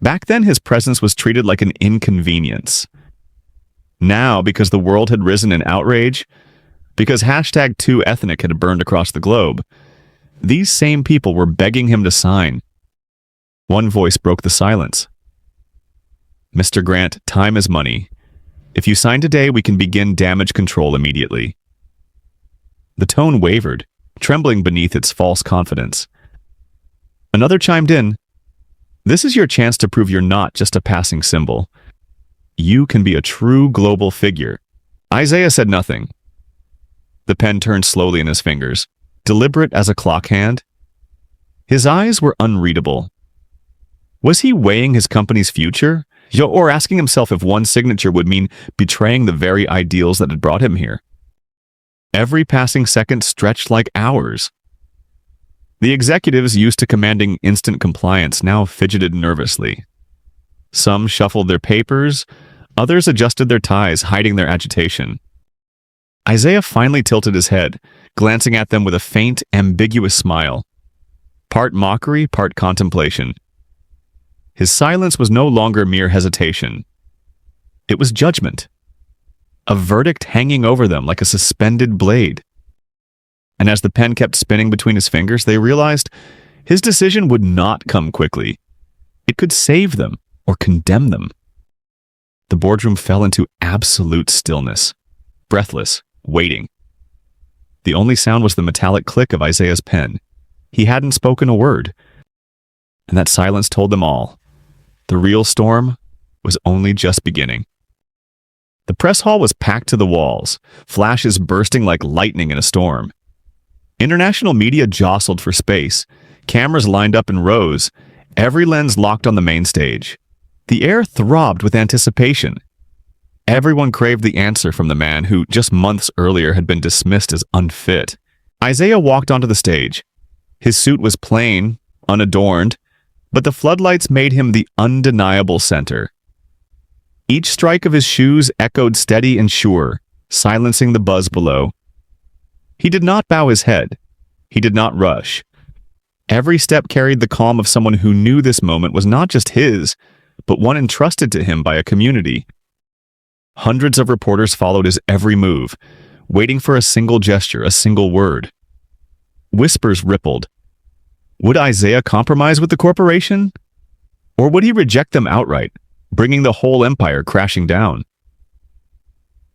Back then his presence was treated like an inconvenience. Now, because the world had risen in outrage, because #TooEthnic had burned across the globe, these same people were begging him to sign. One voice broke the silence. "Mr. Grant, time is money. If you sign today, we can begin damage control immediately." The tone wavered, trembling beneath its false confidence. Another chimed in. "This is your chance to prove you're not just a passing symbol. You can be a true global figure." Isaiah said nothing. The pen turned slowly in his fingers, deliberate as a clock hand. His eyes were unreadable. Was he weighing his company's future? Or asking himself if one signature would mean betraying the very ideals that had brought him here? Every passing second stretched like hours. The executives used to commanding instant compliance now fidgeted nervously. Some shuffled their papers, others adjusted their ties, hiding their agitation. Isaiah finally tilted his head, glancing at them with a faint, ambiguous smile. Part mockery, part contemplation. His silence was no longer mere hesitation. It was judgment. A verdict hanging over them like a suspended blade. And as the pen kept spinning between his fingers, they realized his decision would not come quickly. It could save them or condemn them. The boardroom fell into absolute stillness, breathless, waiting. The only sound was the metallic click of Isaiah's pen. He hadn't spoken a word. And that silence told them all. The real storm was only just beginning. The press hall was packed to the walls, flashes bursting like lightning in a storm. International media jostled for space, cameras lined up in rows, every lens locked on the main stage. The air throbbed with anticipation. Everyone craved the answer from the man who, just months earlier, had been dismissed as unfit. Isaiah walked onto the stage. His suit was plain, unadorned, but the floodlights made him the undeniable center. Each strike of his shoes echoed steady and sure, silencing the buzz below. He did not bow his head. He did not rush. Every step carried the calm of someone who knew this moment was not just his, but one entrusted to him by a community. Hundreds of reporters followed his every move, waiting for a single gesture, a single word. Whispers rippled. Would Isaiah compromise with the corporation? Or would he reject them outright, bringing the whole empire crashing down?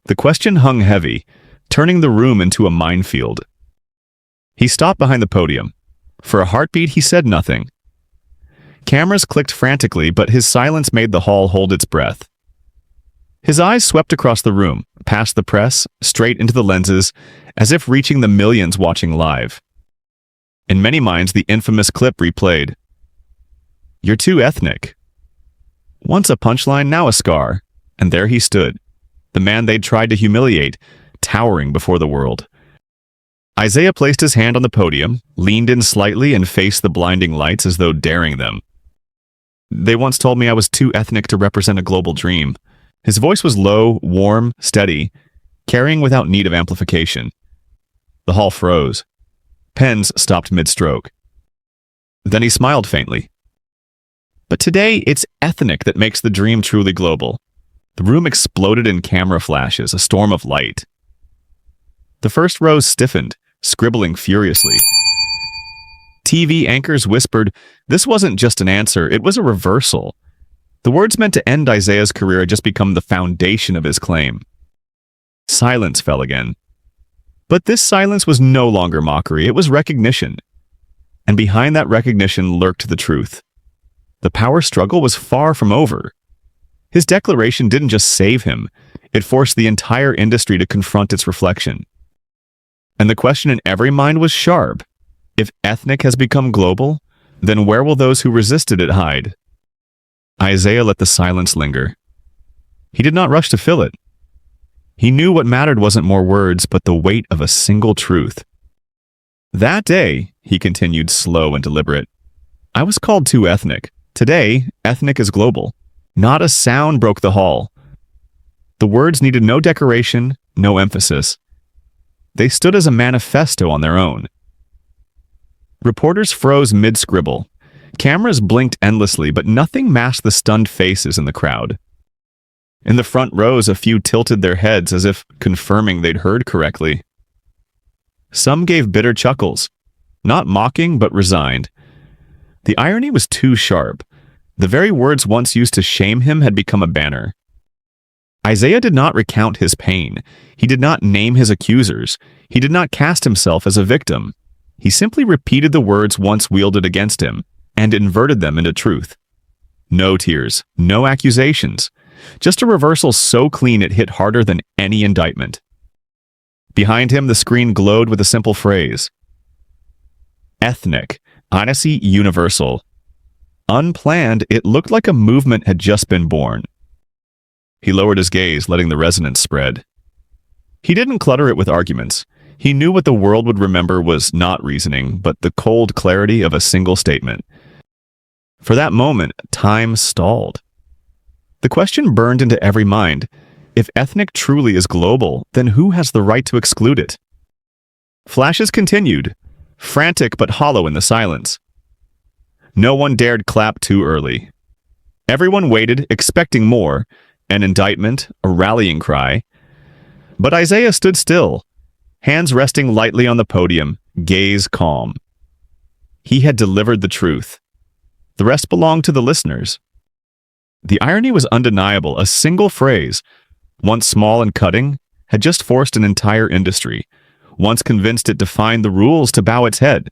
The question hung heavy, turning the room into a minefield. He stopped behind the podium. For a heartbeat, he said nothing. Cameras clicked frantically, but his silence made the hall hold its breath. His eyes swept across the room, past the press, straight into the lenses, as if reaching the millions watching live. In many minds, the infamous clip replayed. "You're too ethnic." Once a punchline, now a scar, and there he stood, the man they'd tried to humiliate, towering before the world. Isaiah placed his hand on the podium, leaned in slightly, and faced the blinding lights as though daring them. "They once told me I was too ethnic to represent a global dream." His voice was low, warm, steady, carrying without need of amplification. The hall froze. Pens stopped mid-stroke. Then he smiled faintly. "But today, it's ethnic that makes the dream truly global." The room exploded in camera flashes, a storm of light. The first rows stiffened, scribbling furiously. TV anchors whispered, this wasn't just an answer, it was a reversal. The words meant to end Isaiah's career had just become the foundation of his claim. Silence fell again. But this silence was no longer mockery, it was recognition. And behind that recognition lurked the truth. The power struggle was far from over. His declaration didn't just save him, it forced the entire industry to confront its reflection. And the question in every mind was sharp. If ethnic has become global, then where will those who resisted it hide? Isaiah let the silence linger. He did not rush to fill it. He knew what mattered wasn't more words, but the weight of a single truth. That day, he continued slow and deliberate, I was called too ethnic. Today, ethnic is global. Not a sound broke the hall. The words needed no decoration, no emphasis. They stood as a manifesto on their own. Reporters froze mid-scribble. Cameras blinked endlessly, but nothing masked the stunned faces in the crowd. In the front rows, a few tilted their heads as if confirming they'd heard correctly. Some gave bitter chuckles, not mocking but resigned. The irony was too sharp. The very words once used to shame him had become a banner. Isaiah did not recount his pain. He did not name his accusers. He did not cast himself as a victim. He simply repeated the words once wielded against him, and inverted them into truth. No tears, no accusations, just a reversal so clean it hit harder than any indictment. Behind him, the screen glowed with a simple phrase. Ethnic, Odyssey universal. Unplanned, it looked like a movement had just been born. He lowered his gaze, letting the resonance spread. He didn't clutter it with arguments. He knew what the world would remember was not reasoning, but the cold clarity of a single statement. For that moment, time stalled. The question burned into every mind. If ethnic truly is global, then who has the right to exclude it? Flashes continued, frantic but hollow in the silence. No one dared clap too early. Everyone waited, expecting more, an indictment, a rallying cry. But Isaiah stood still, hands resting lightly on the podium, gaze calm. He had delivered the truth. The rest belonged to the listeners. The irony was undeniable. A single phrase, once small and cutting, had just forced an entire industry, once convinced it defined the rules, to bow its head.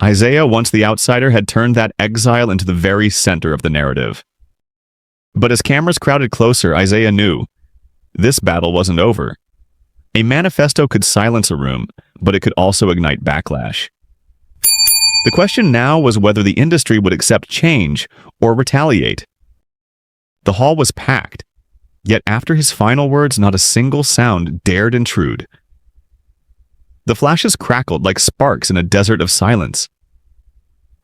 Isaiah, once the outsider, had turned that exile into the very center of the narrative. But as cameras crowded closer, Isaiah knew this battle wasn't over. A manifesto could silence a room, but it could also ignite backlash. The question now was whether the industry would accept change or retaliate. The hall was packed, yet after his final words, not a single sound dared intrude. The flashes crackled like sparks in a desert of silence.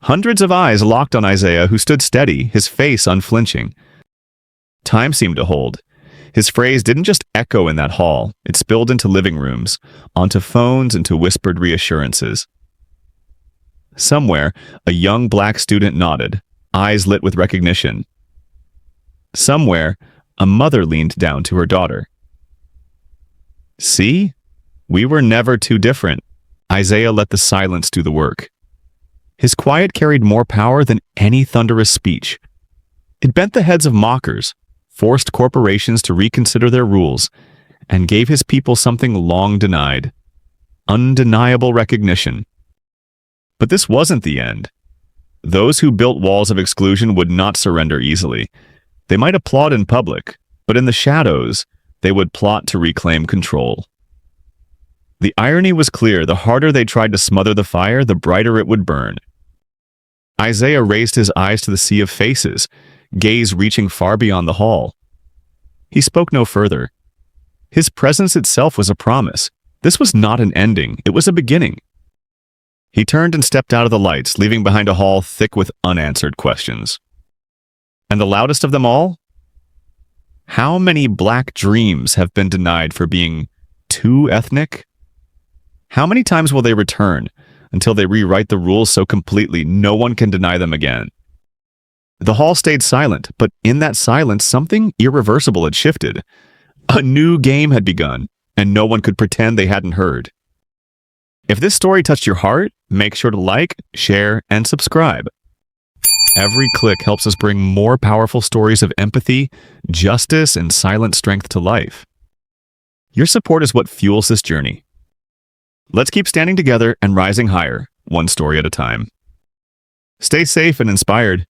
Hundreds of eyes locked on Isaiah, who stood steady, his face unflinching. Time seemed to hold. His phrase didn't just echo in that hall, it spilled into living rooms, onto phones, into whispered reassurances. Somewhere, a young black student nodded, eyes lit with recognition. Somewhere, a mother leaned down to her daughter. See? We were never too different. Isaiah let the silence do the work. His quiet carried more power than any thunderous speech. It bent the heads of mockers, forced corporations to reconsider their rules, and gave his people something long denied: undeniable recognition. But this wasn't the end. Those who built walls of exclusion would not surrender easily. They might applaud in public, but in the shadows, they would plot to reclaim control. The irony was clear: the harder they tried to smother the fire, the brighter it would burn. Isaiah raised his eyes to the sea of faces, gaze reaching far beyond the hall. He spoke no further. His presence itself was a promise. This was not an ending, it was a beginning. He turned and stepped out of the lights, leaving behind a hall thick with unanswered questions. And the loudest of them all? How many black dreams have been denied for being too ethnic? How many times will they return until they rewrite the rules so completely no one can deny them again? The hall stayed silent, but in that silence, something irreversible had shifted. A new game had begun, and no one could pretend they hadn't heard. If this story touched your heart, make sure to like, share, and subscribe. Every click helps us bring more powerful stories of empathy, justice, and silent strength to life. Your support is what fuels this journey. Let's keep standing together and rising higher, one story at a time. Stay safe and inspired.